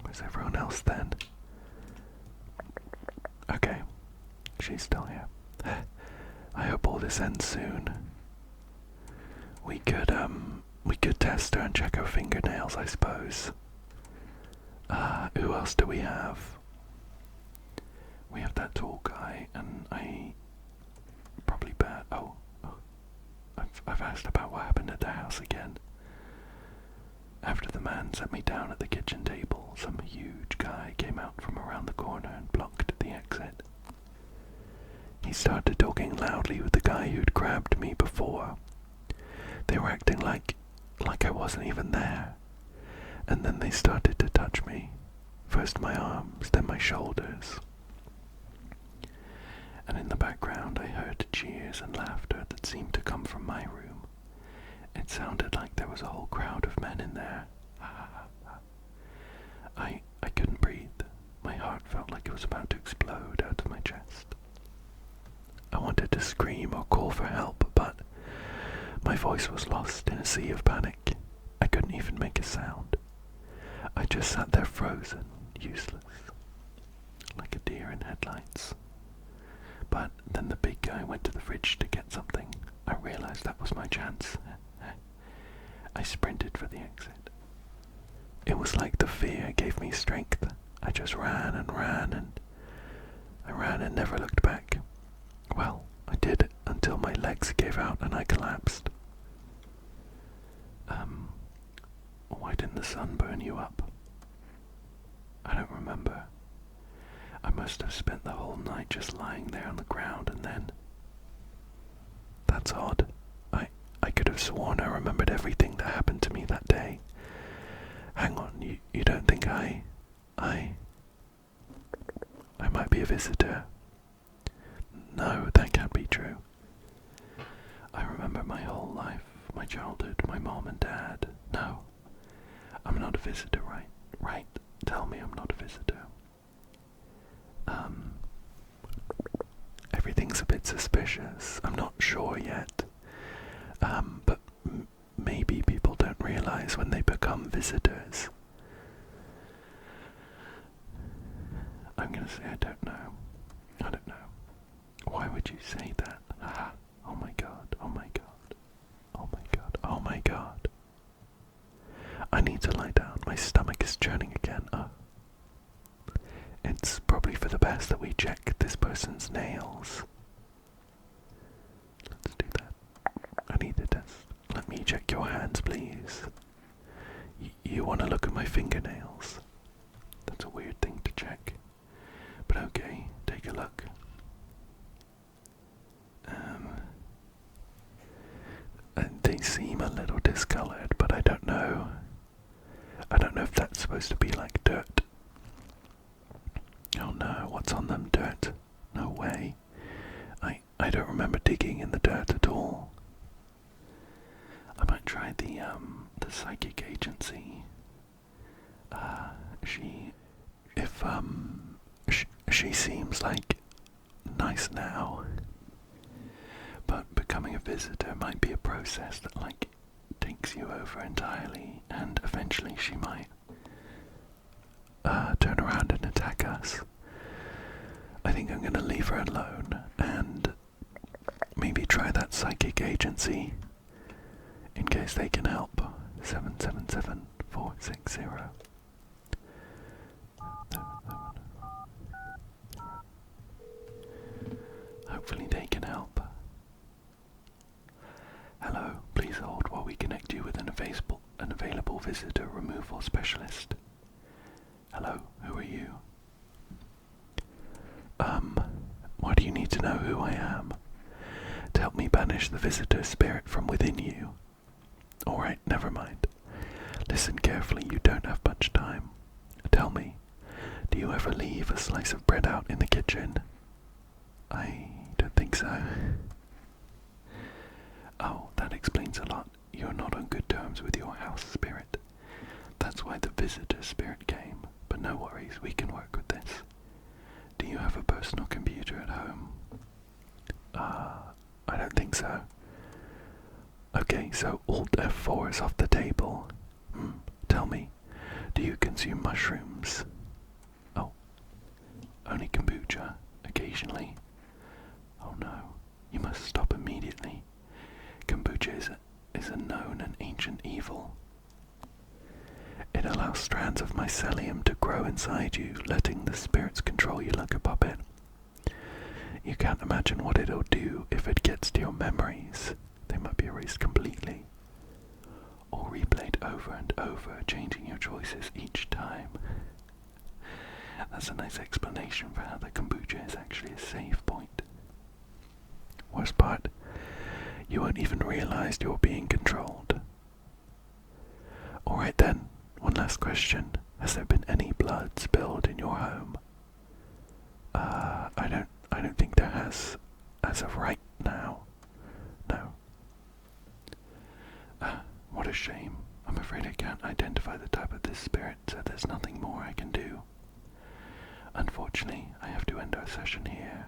Where's everyone else then? Okay. She's still here. I hope all this ends soon. We could test her and check her fingernails, I suppose. Who else do we have? We have that tall guy, and I probably bet. Oh, I've asked about what happened at the house again. After the man set me down at the kitchen table, some huge guy came out from around the corner and blocked the exit. He started talking loudly with the guy who'd grabbed me before. They were acting like I wasn't even there. And then they started to touch me. First my arms, then my shoulders. And in the background I heard cheers and laughter that seemed to come from my room. It sounded like there was a whole crowd of men in there. I couldn't breathe. My heart felt like it was about to explode out of my chest. I wanted to scream or call for help, but my voice was lost in a sea of panic. I couldn't even make a sound. I just sat there frozen, useless, like a deer in headlights. But then the big guy went to the fridge to get something. I realized that was my chance. I sprinted for the exit. It was like the fear gave me strength. I just ran and ran, and I ran and never looked back. Well, I did until my legs gave out and I collapsed. Why didn't the sun burn you up? I don't remember. I must have spent the whole night just lying there on the ground, and then... That's odd. I could have sworn I remembered everything that happened to me that day. Hang on, you don't think I might be a visitor? No, that can't be true. I remember my whole life, my childhood, my mom and dad. No, I'm not a visitor, right? Right? Tell me I'm not a visitor. Everything's a bit suspicious. I'm not sure yet. But maybe people don't realize when they become visitors. I'm gonna say I don't know. I don't know. Why would you say that? Oh my god, oh my god, oh my god, oh my god. I need to lie down. My stomach is churning again. It's probably for the best that we check this person's nails. Let's do that. I need a test. Let me check your hands, please. You want to look at my fingernails? That's a weird thing to check. But okay, take a look. They seem a little discolored, but I don't know. I don't know if that's supposed to be like dirt. Oh no, what's on them? Dirt? No way. I don't remember digging in the dirt at all. I might try the psychic agency. She seems like nice now, but becoming a visitor might be a process that like takes you over entirely, and eventually she might turn around and attack us. I think I'm gonna leave her alone and maybe try that psychic agency in case they can help. 777460. Hopefully they can help. Hello, please hold while we connect you with an available visitor removal specialist. Hello, who are you? Why do you need to know who I am? To help me banish the visitor spirit from within you. Alright, never mind. Listen carefully, you don't have much time. Tell me, do you ever leave a slice of bread out in the kitchen? I don't think so. Oh, that explains a lot. You're not on good terms with your house spirit. That's why the visitor spirit came. But no worries, we can work with this. Do you have a personal computer at home? I don't think so. Okay, so Alt F4 is off the table. Tell me, do you consume mushrooms? Oh, only kombucha, occasionally. Oh no, you must stop immediately. Kombucha is a known and ancient evil. It allows strands of mycelium to grow inside you, letting the spirits control you like a puppet. You can't imagine what it'll do if it gets to your memories. They might be erased completely, or replayed over and over, changing your choices each time. That's a nice explanation for how the kombucha is actually a save point. Worst part, you won't even realize you're being controlled. Alright then, one last question. Has there been any blood spilled in your home? I don't think there has, as of right now. No. What a shame. I'm afraid I can't identify the type of this spirit, so there's nothing more I can do. Unfortunately, I have to end our session here.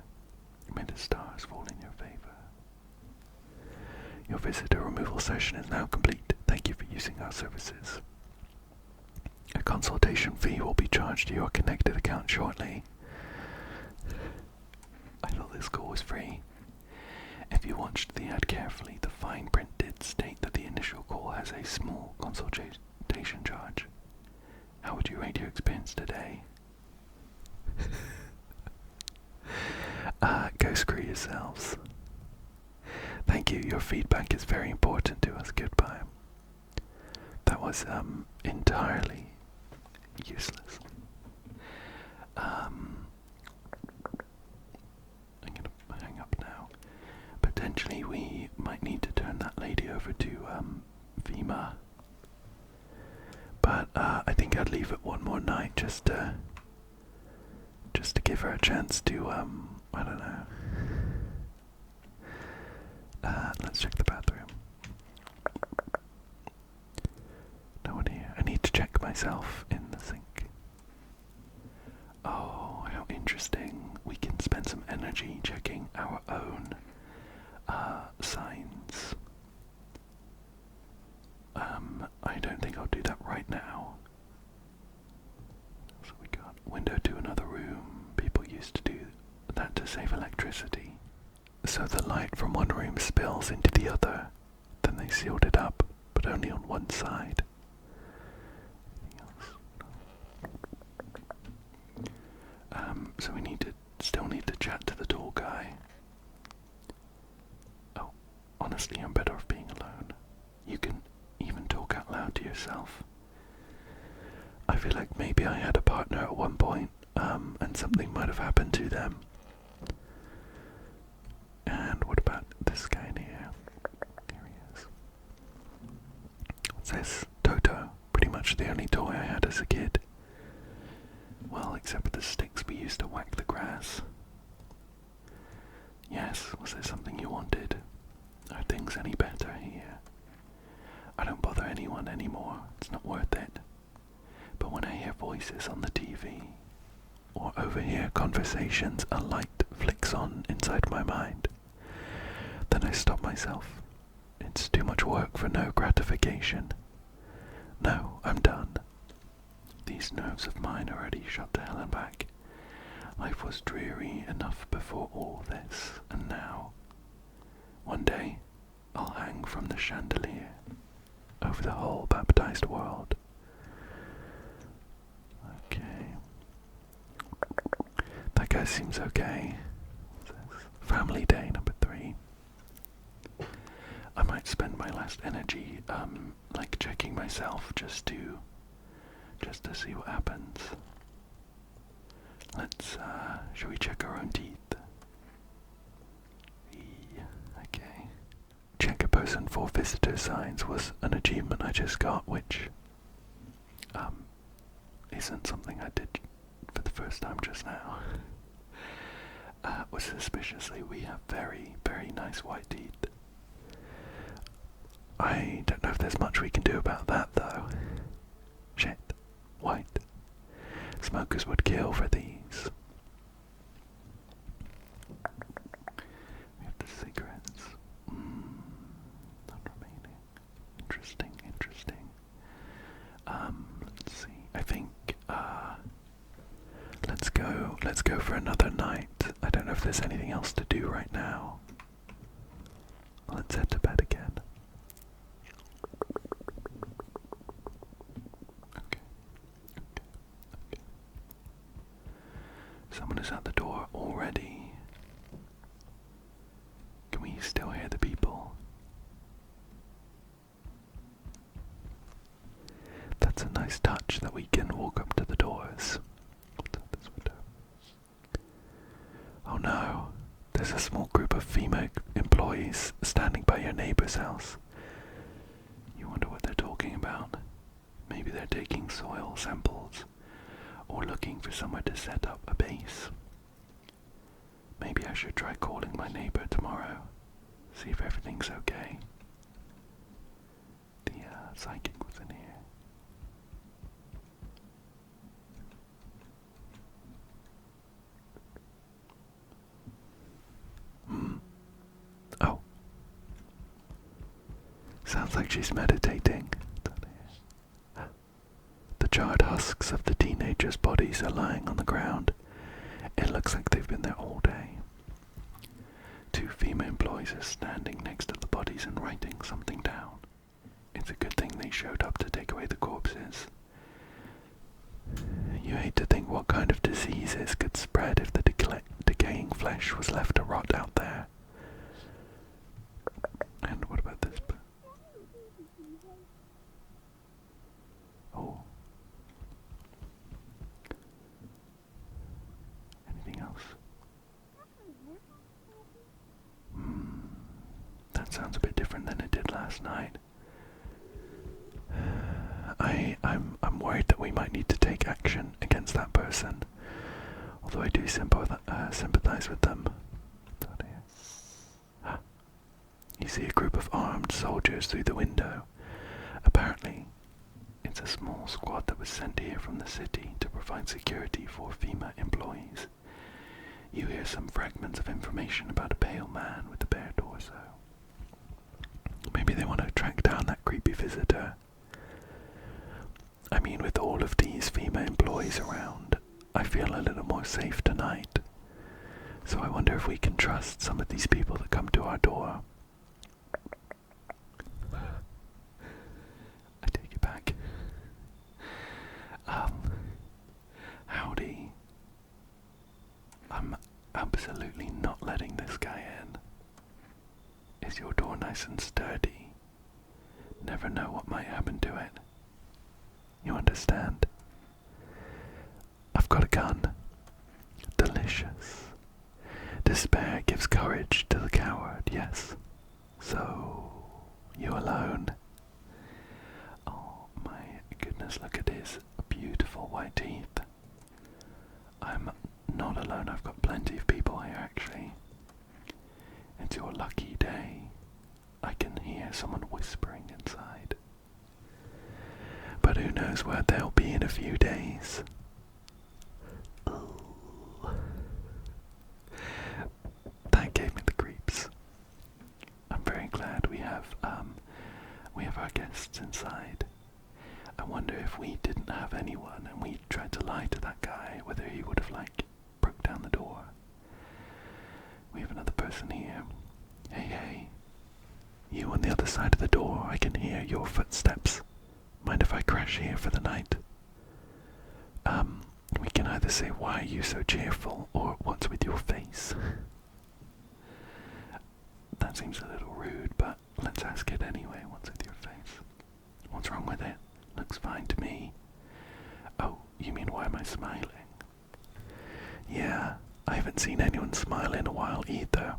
May the stars fall in your favor. Your visitor removal session is now complete. Thank you for using our services. A consultation fee will be charged to your connected account shortly. I thought this call was free. If you watched the ad carefully, the fine print did state that the initial call has a small consultation charge. How would you rate your experience today? Go screw yourselves. Thank you, your feedback is very important to us. Goodbye. That was entirely useless. I'm gonna hang up now. Potentially we might need to turn that lady over to Vima. But I think I'd leave it one more night just to give her a chance to I don't know. Let's check the bathroom. No one here. I need to check myself in the sink. Oh, how interesting. We can spend some energy checking our own signs. I don't think I'll do that right now. So we got window to another room. People used to do that to save electricity. So the light from one room spills into the other. Then they sealed it up, but only on one side. So we still need to chat to the tall guy. Oh, honestly, I'm better off being alone. You can even talk out loud to yourself. I feel like maybe I had a partner at one point, and something might have happened to them. And what about this guy in here? Here he is. What's this? Toto. Pretty much the only toy I had as a kid. Well, except for the sticks we used to whack the grass. Yes, was there something you wanted? Are things any better here? I don't bother anyone anymore, it's not worth it. But when I hear voices on the TV, or overhear conversations, a light flicks on inside my mind. Then I stop myself. It's too much work for no gratification. No, I'm done. These nerves of mine are already shut to hell and back. Life was dreary enough before all this, and now, one day, I'll hang from the chandelier over the whole baptized world. Okay. That guy seems okay. Family day number 3. I might spend my last energy, like checking myself just to see what happens. Let's, shall we check our own teeth? Okay. Check a person for visitor signs was an achievement I just got, which, isn't something I did for the first time just now. Suspiciously, we have very, very nice white teeth. I don't know if there's much we can do about that, though. Shit. White. Smokers would kill for these. We have the cigarettes. Not remaining. Interesting. Let's see. I think, let's go for another night. I don't know if there's anything else to do right now. Let's head to bed again. Okay. Someone is at the door already. Can we still hear the people? taking soil samples or looking for somewhere to set up a base. Maybe I should try calling my neighbor tomorrow, see if everything's okay. The psychic was in here. Oh. Sounds like she's meditating. The charred husks of the teenagers' bodies are lying on the ground. It looks like they've been there all day. Two female employees are standing next to the bodies and writing something down. It's a good thing they showed up to take away the corpses. You hate to think what kind of diseases could spread if the decaying flesh was left to rot out there. And what about this? Oh. Anything else? That sounds a bit different than it did last night. I'm worried that we might need to take action against that person, although I do sympathize with them. You see a group of armed soldiers through the window. Apparently, it's a small squad that was sent here from the city to provide security for FEMA employees. You hear some fragments of information about a pale man with a bare torso. Maybe they want to track down that creepy visitor. I mean, with all of these FEMA employees around, I feel a little more safe tonight. So I wonder if we can trust some of these people that come to our door. I take it back. Howdy. I'm absolutely not letting this guy in. Is your door nice and sturdy? Never know what might happen to it. You understand? I've got a gun. Delicious. Despair gives courage to the coward, yes. So, you alone? Oh my goodness, look at his beautiful white teeth. I'm not alone, I've got plenty of people here actually. It's your lucky day. I can hear someone whispering inside. But who knows where they'll be in a few days. Ooh. That gave me the creeps. I'm very glad we have our guests inside. I wonder if we didn't have anyone and we tried to lie to that guy, whether he would have broke down the door. We have another person here. Hey, you on the other side of the door, I can hear your footsteps. Mind if I crash here for the night? We can either say, why are you so cheerful, or what's with your face? That seems a little rude, but let's ask it anyway. What's with your face? What's wrong with it? Looks fine to me. Oh, you mean why am I smiling? Yeah, I haven't seen anyone smile in a while either.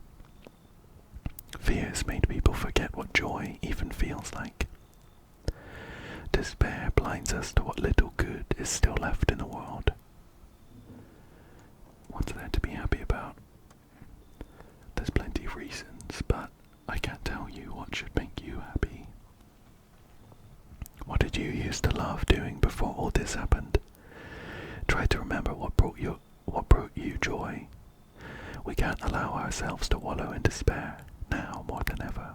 Fears made people forget what joy even feels like. Despair blinds us to what little good is still left in the world. What's there to be happy about? There's plenty of reasons, but I can't tell you what should make you happy. What did you used to love doing before all this happened? Try to remember what brought you joy. We can't allow ourselves to wallow in despair, now more than ever.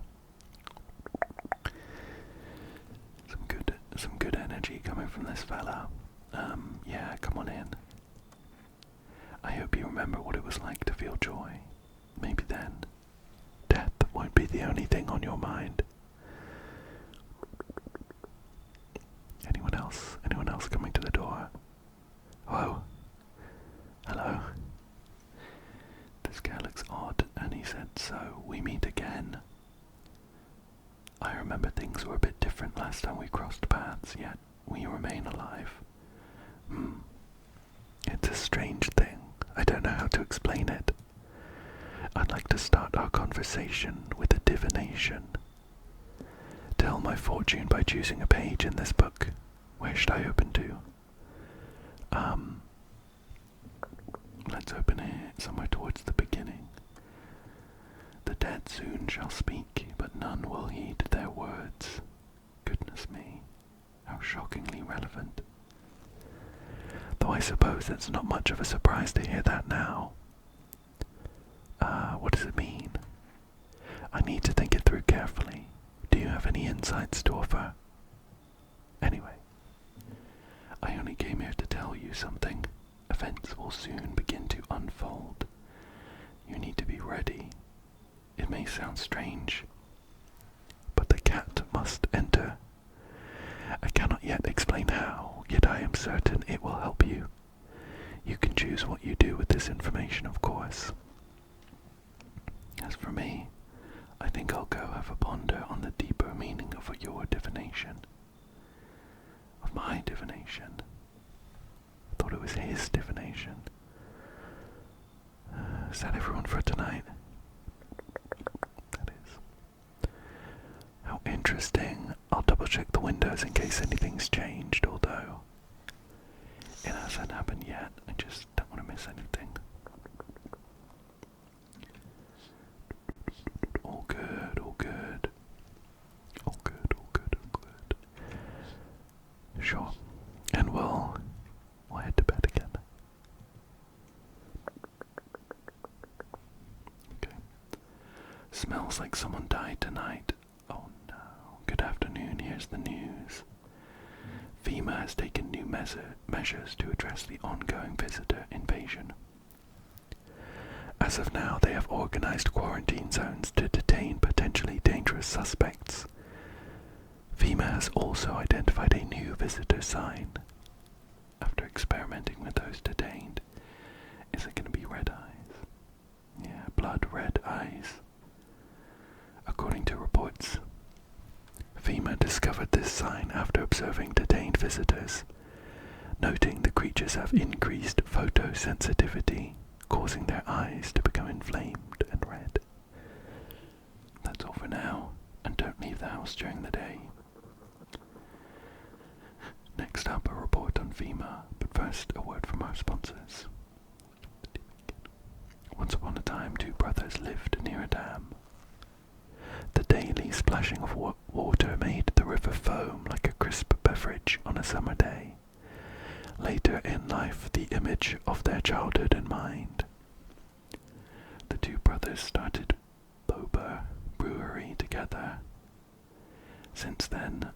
Some good energy coming from this fella. Yeah, come on in. I hope you remember what it was like to feel joy. Maybe then, death won't be the only thing on your mind. Anyone else? Anyone else coming to the door? Hello? Hello? This guy looks odd, and he said, so we meet again. I remember things were a bit different last time we crossed paths, yet we remain alive. It's a strange thing. I don't know how to explain it. I'd like to start our conversation with a divination. Tell my fortune by choosing a page in this book. Where should I open to? Let's open it somewhere towards the beginning. The dead soon shall speak, but none will heed their words. Goodness me, how shockingly relevant. Though I suppose it's not much of a surprise to hear that now. What does it mean? I need to think it through carefully. Do you have any insights to offer? Anyway, I only came here to tell you something. Events will soon begin to unfold. You need to be ready. It may sound strange, but the cat must enter. I cannot yet explain how, yet I am certain it will help you. You can choose what you do with this information, of course. As for me, I think I'll go have a ponder on the deeper meaning of your divination. Of my divination. I thought it was his divination. Is that everyone for tonight? That is. How interesting. I'll double check the windows in case anything's changed, although it hasn't happened yet. I just don't want to miss anything. All good, all good. All good, all good, all good. Sure. And we'll head to bed again. Okay. Smells like someone died tonight. Oh no. Good afternoon, here's the news. FEMA has taken new measures to address the ongoing visitor invasion. As of now, they have organized quarantine zones to detain potentially dangerous suspects. FEMA has also identified a new visitor sign. After experimenting with those detained, is it going to be red eyes? Yeah, blood red eyes. According to reports, FEMA discovered this sign after observing detained visitors, noting the creatures have increased photosensitivity, causing their eyes to become inflamed and red. That's all for now, and don't leave the house during the day. Next up, a report on FEMA, but first a word from our sponsors. Once upon a time, two brothers lived near a dam. The daily splashing of water made the river foam like a crisp beverage on a summer day. Later in life, the image of their childhood in mind. The two brothers started Boba Brewery together. Since then,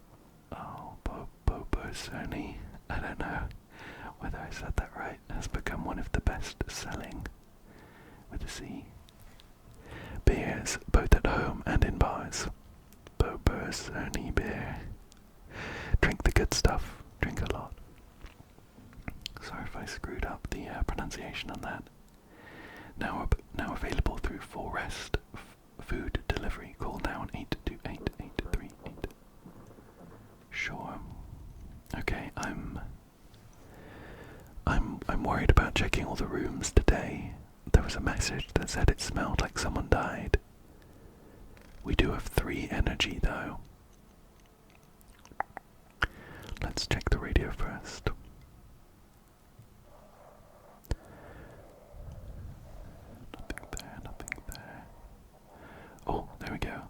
Boba certainly, I don't know whether I said that right, has become one of the best-selling, with a C, beers, both at home and in bars. Boba's only beer. Drink the good stuff. Drink a lot. Sorry if I screwed up the pronunciation on that. Now available through Full Rest food delivery. Call now on 828-838. Sure. Okay, I'm worried about checking all the rooms today. There was a message that said it smelled like someone died. We do have 3 energy though. Let's check the radio first. Nothing there. Oh, there we go.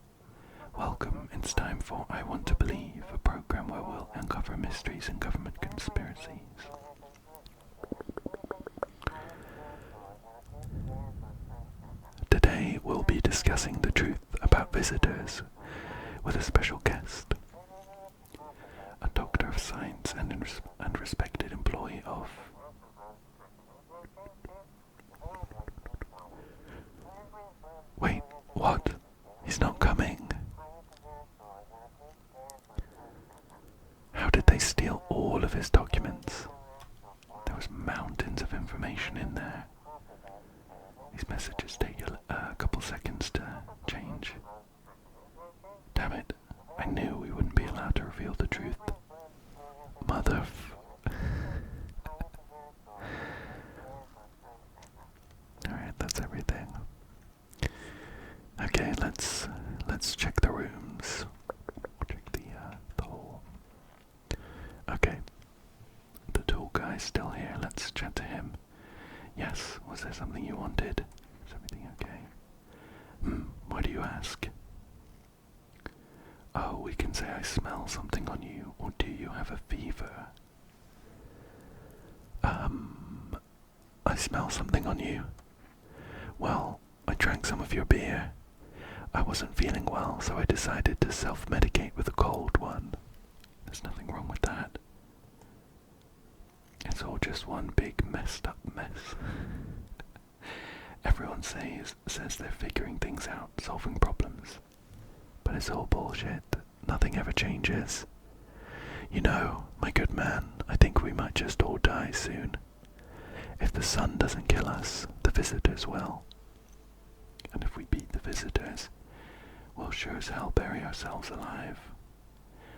Welcome, it's time for I Want to Believe, a program where we'll uncover mysteries and government conspiracies. Today we'll be discussing the truth about visitors with a special guest, a doctor of science and respected employee of Wait, what? He's not coming. How did they steal all of his documents? There was mountains of information in there. These messages take a couple seconds to change. Damn it, I knew we wouldn't be allowed to reveal the truth. Alright, that's everything. Okay, let's check the rooms. Check the hall. Okay, guy still here. Let's chat to him. Yes, was there something you wanted? Is everything okay? Why do you ask? Oh, we can say I smell something on you, or do you have a fever? I smell something on you. Well, I drank some of your beer. I wasn't feeling well, so I decided to self-medicate with a cold one. There's nothing wrong with that. It's all just one big messed up mess. Everyone says they're figuring things out, solving problems. But it's all bullshit. Nothing ever changes. You know, my good man, I think we might just all die soon. If the sun doesn't kill us, the visitors will. And if we beat the visitors, we'll sure as hell bury ourselves alive.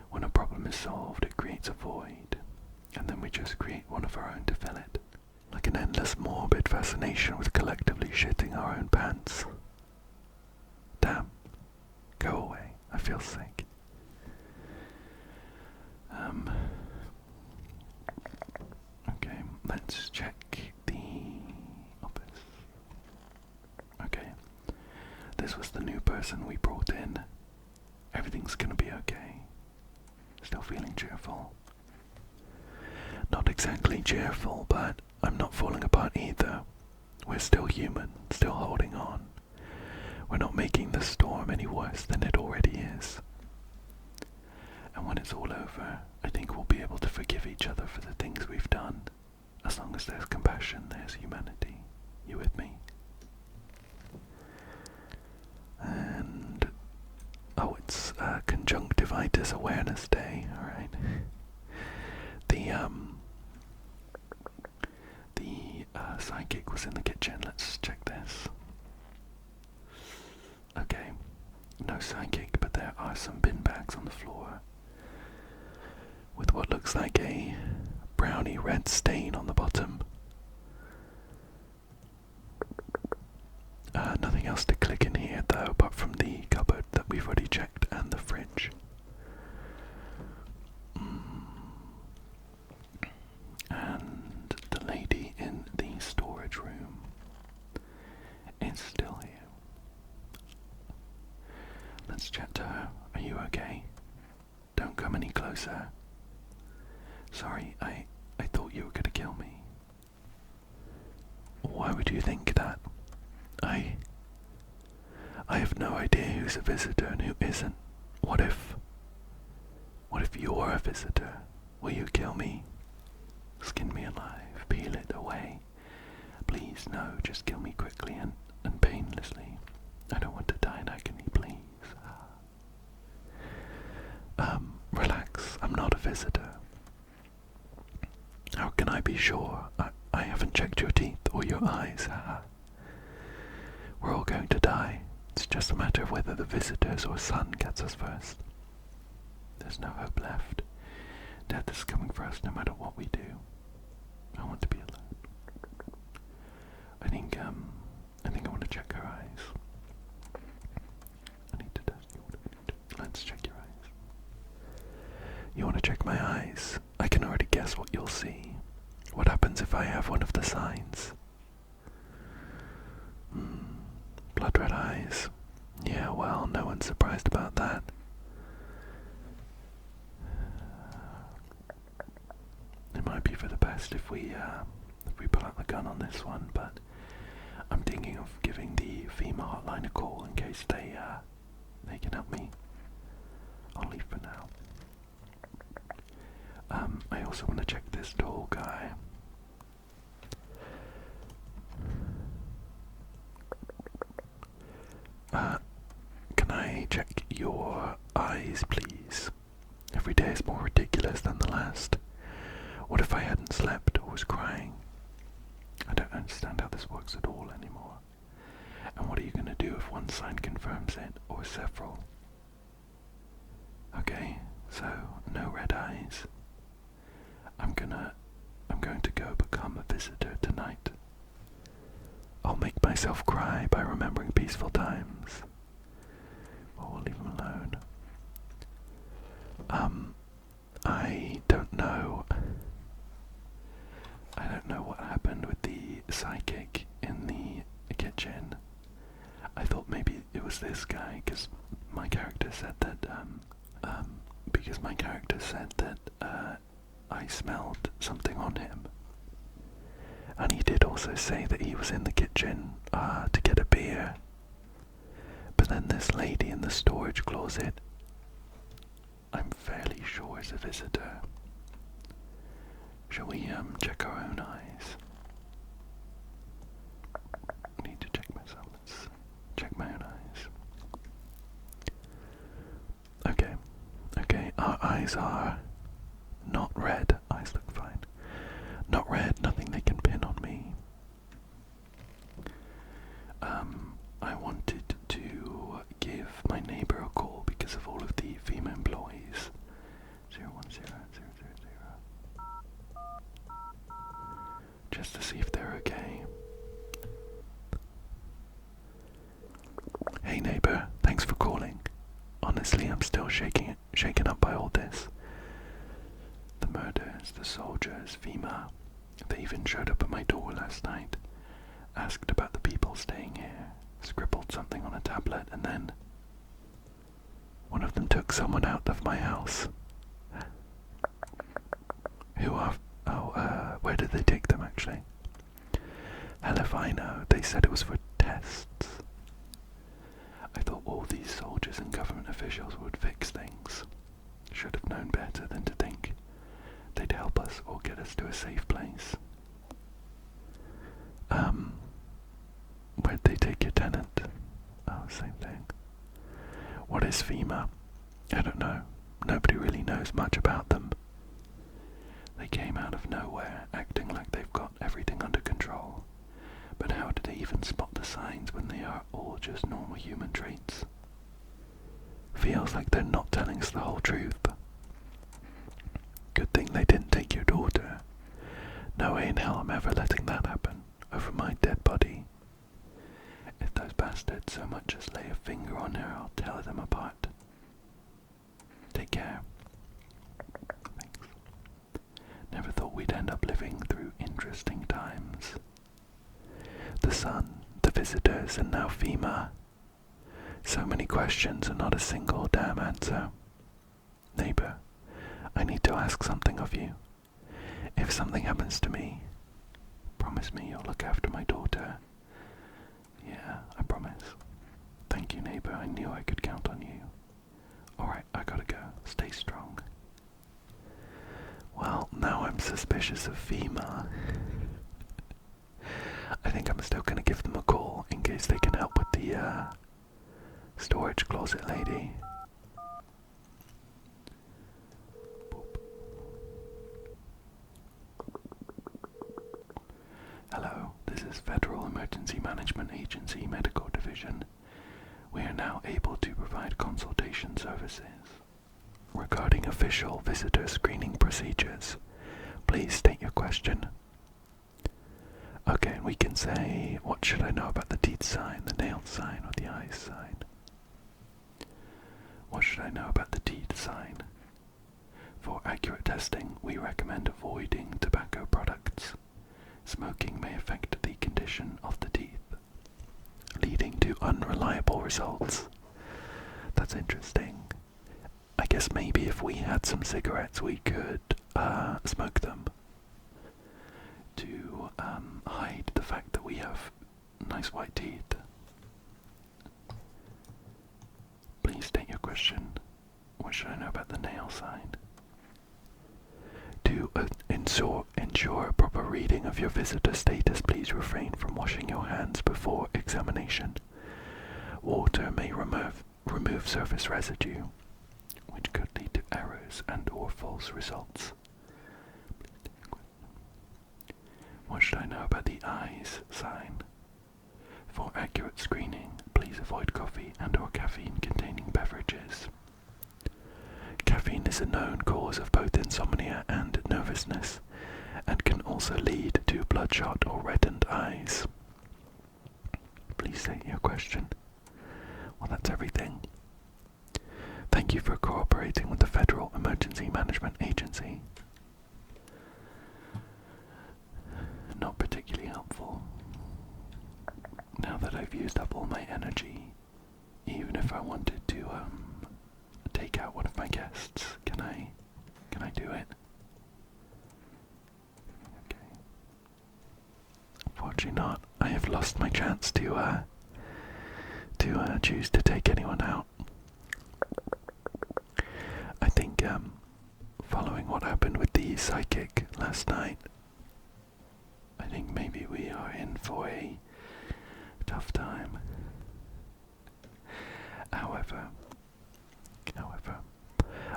When a problem is solved, it creates a void, and then we just create one of our own to fill it. Like an endless morbid fascination with collectively shitting our own pants. Damn. Go away. I feel sick. Okay, let's check the office. Okay. This was the new person we brought in. Everything's gonna be okay. Still feeling cheerful. Not exactly cheerful, but I'm not falling apart either. We're still human, still holding on. We're not making the storm any worse than it already is. And when it's all over, I think we'll be able to forgive each other for the things we've done. As long as there's compassion, there's humanity. You with me? And it's Conjunctivitis Awareness Day, alright. The psychic was in the kitchen. Let's check this. Okay, no psychic, but there are some bin bags on the floor with what looks like a brownie red stain on the bottom. Nothing else to click in here though, apart from the cupboard that we've already checked and the fridge. And the lady in the storage room is still here. Let's chat to her. Are you okay? Don't come any closer. Sorry, I thought you were gonna kill me. Why would you think that? I have no idea who's a visitor and who isn't. What if you're a visitor? Will you kill me? Skin me alive, peel it away. Please, no, just kill me quickly and painlessly. I don't want to die in agony, please. Relax, I'm not a visitor. How can I be sure? I haven't checked your teeth or your eyes. We're all going to die. It's just a matter of whether the visitors or sun gets us first. There's no hope left. Death is coming for us no matter what we do. I want to be alone. I think I want to check her eyes. I need to test you. Let's check your eyes. You want to check my eyes? I can already guess what you'll see. What happens if I have one of the signs? Blood red eyes. Yeah, well, no one's surprised about that. It might be for the best if we pull out the gun on this one, but I'm thinking of giving the FEMA hotline a call in case they can help me. I'll leave for now. I also want to check this tall guy. Can I check your eyes, please? Every day is more ridiculous than the last. What if I hadn't slept or was crying? I don't understand how this works at all anymore. And what are you going to do if one sign confirms it, or several? Okay, so no red eyes. I'm going to go become a visitor tonight. I'll make myself cry by remembering peaceful times. Well, we'll leave him alone. I don't know. psychic in the kitchen. I thought maybe it was this guy, because my character said that, I smelled something on him. And he did also say that he was in the kitchen to get a beer. But then this lady in the storage closet, I'm fairly sure is a visitor. Shall we check our own eyes? I need to check myself. Let's check my own eyes. Okay, our eyes are not red. Eyes look fine. Not red, nothing they can pin on me. I wanted to give my neighbour a call because of all of the female employees. 010000. Just to see if they're okay. Hey neighbour, thanks for calling. Honestly, I'm still shaken up by all this. The murders, the soldiers, FEMA. They even showed up at my door last night, asked about the people staying here, scribbled something on a tablet, and then one of them took someone out of my house. Where did they take them actually? Hell if I know, they said it was for tests. I thought all these soldiers and government officials would fix things. Should have known better than to think they'd help us or get us to a safe place. Where'd they take your tenant? Oh, same thing. What is FEMA? I don't know. Nobody really knows much about them. They came out of nowhere, acting like they've got everything under control. But how do they even spot the signs when they are all just normal human traits? Feels like they're not telling us the whole truth. Good thing they didn't take your daughter. No way in hell I'm ever letting that happen over my dead body. If those bastards so much as lay a finger on her, I'll tear them apart. Take care. Thanks. Never thought we'd end up living through interesting times. The sun, the visitors, and now FEMA. So many questions and not a single damn answer. Neighbour, I need to ask something of you. If something happens to me, promise me you'll look after my daughter. Yeah, I promise. Thank you, neighbour. I knew I could count on you. Alright, I gotta go. Stay strong. Well, now I'm suspicious of FEMA. I think I'm still gonna give them a call in case they can help with the storage closet lady. Hello, this is Federal Emergency Management Agency Medical Division. We are now able to provide consultation services. Regarding official visitor screening procedures, please state your question. Okay, we can say, what should I know about the teeth sign, the nail sign, or the eyes sign? What should I know about the teeth sign? For accurate testing, we recommend avoiding tobacco products. Smoking may affect the condition of the teeth, leading to unreliable results. That's interesting. I guess maybe if we had some cigarettes we could smoke them to hide the fact that we have nice white teeth. Please state your question. What should I know about the nail sign? To ensure a proper reading of your visitor status, please refrain from washing your hands before examination. Water may remove surface residue, which could lead to errors and or false results. What should I know about the eyes sign? For accurate screening, please avoid coffee and or caffeine-containing beverages. Caffeine is a known cause of both insomnia and nervousness, and can also lead to bloodshot or reddened eyes. Please state your question. Well, that's everything. Thank you for cooperating with the Federal Emergency Management Agency. Not particularly helpful. unfortunately not. I have lost my chance to choose to take anyone out. I think following what happened with the psychic last night, I think maybe we are in for a tough time. However,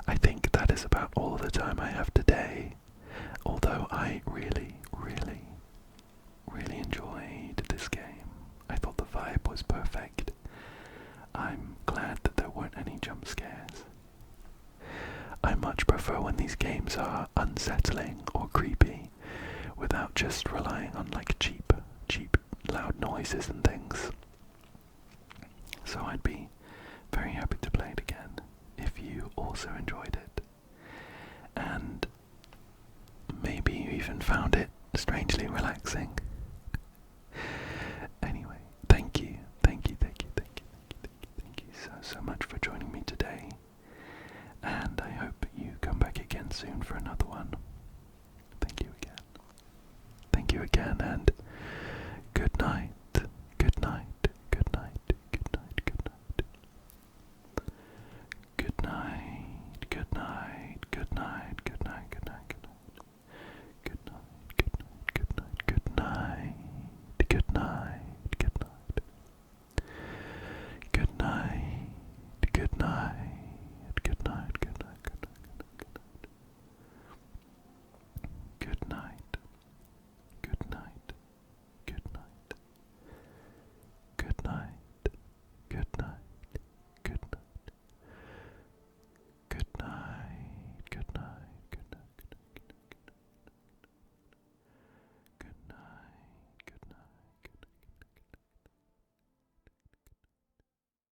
I think that is about all the time I have today. Although I really enjoyed this game. I thought the vibe was perfect. I'm glad that there weren't any jump scares. I much prefer when these games are unsettling or creepy without just relying on like cheap loud noises and things. So I'd be very happy to play it again if you also enjoyed it. And maybe you even found it strangely relaxing. Anyway, thank you so much for joining me today, and I hope you come back again soon for another one. Thank you again, and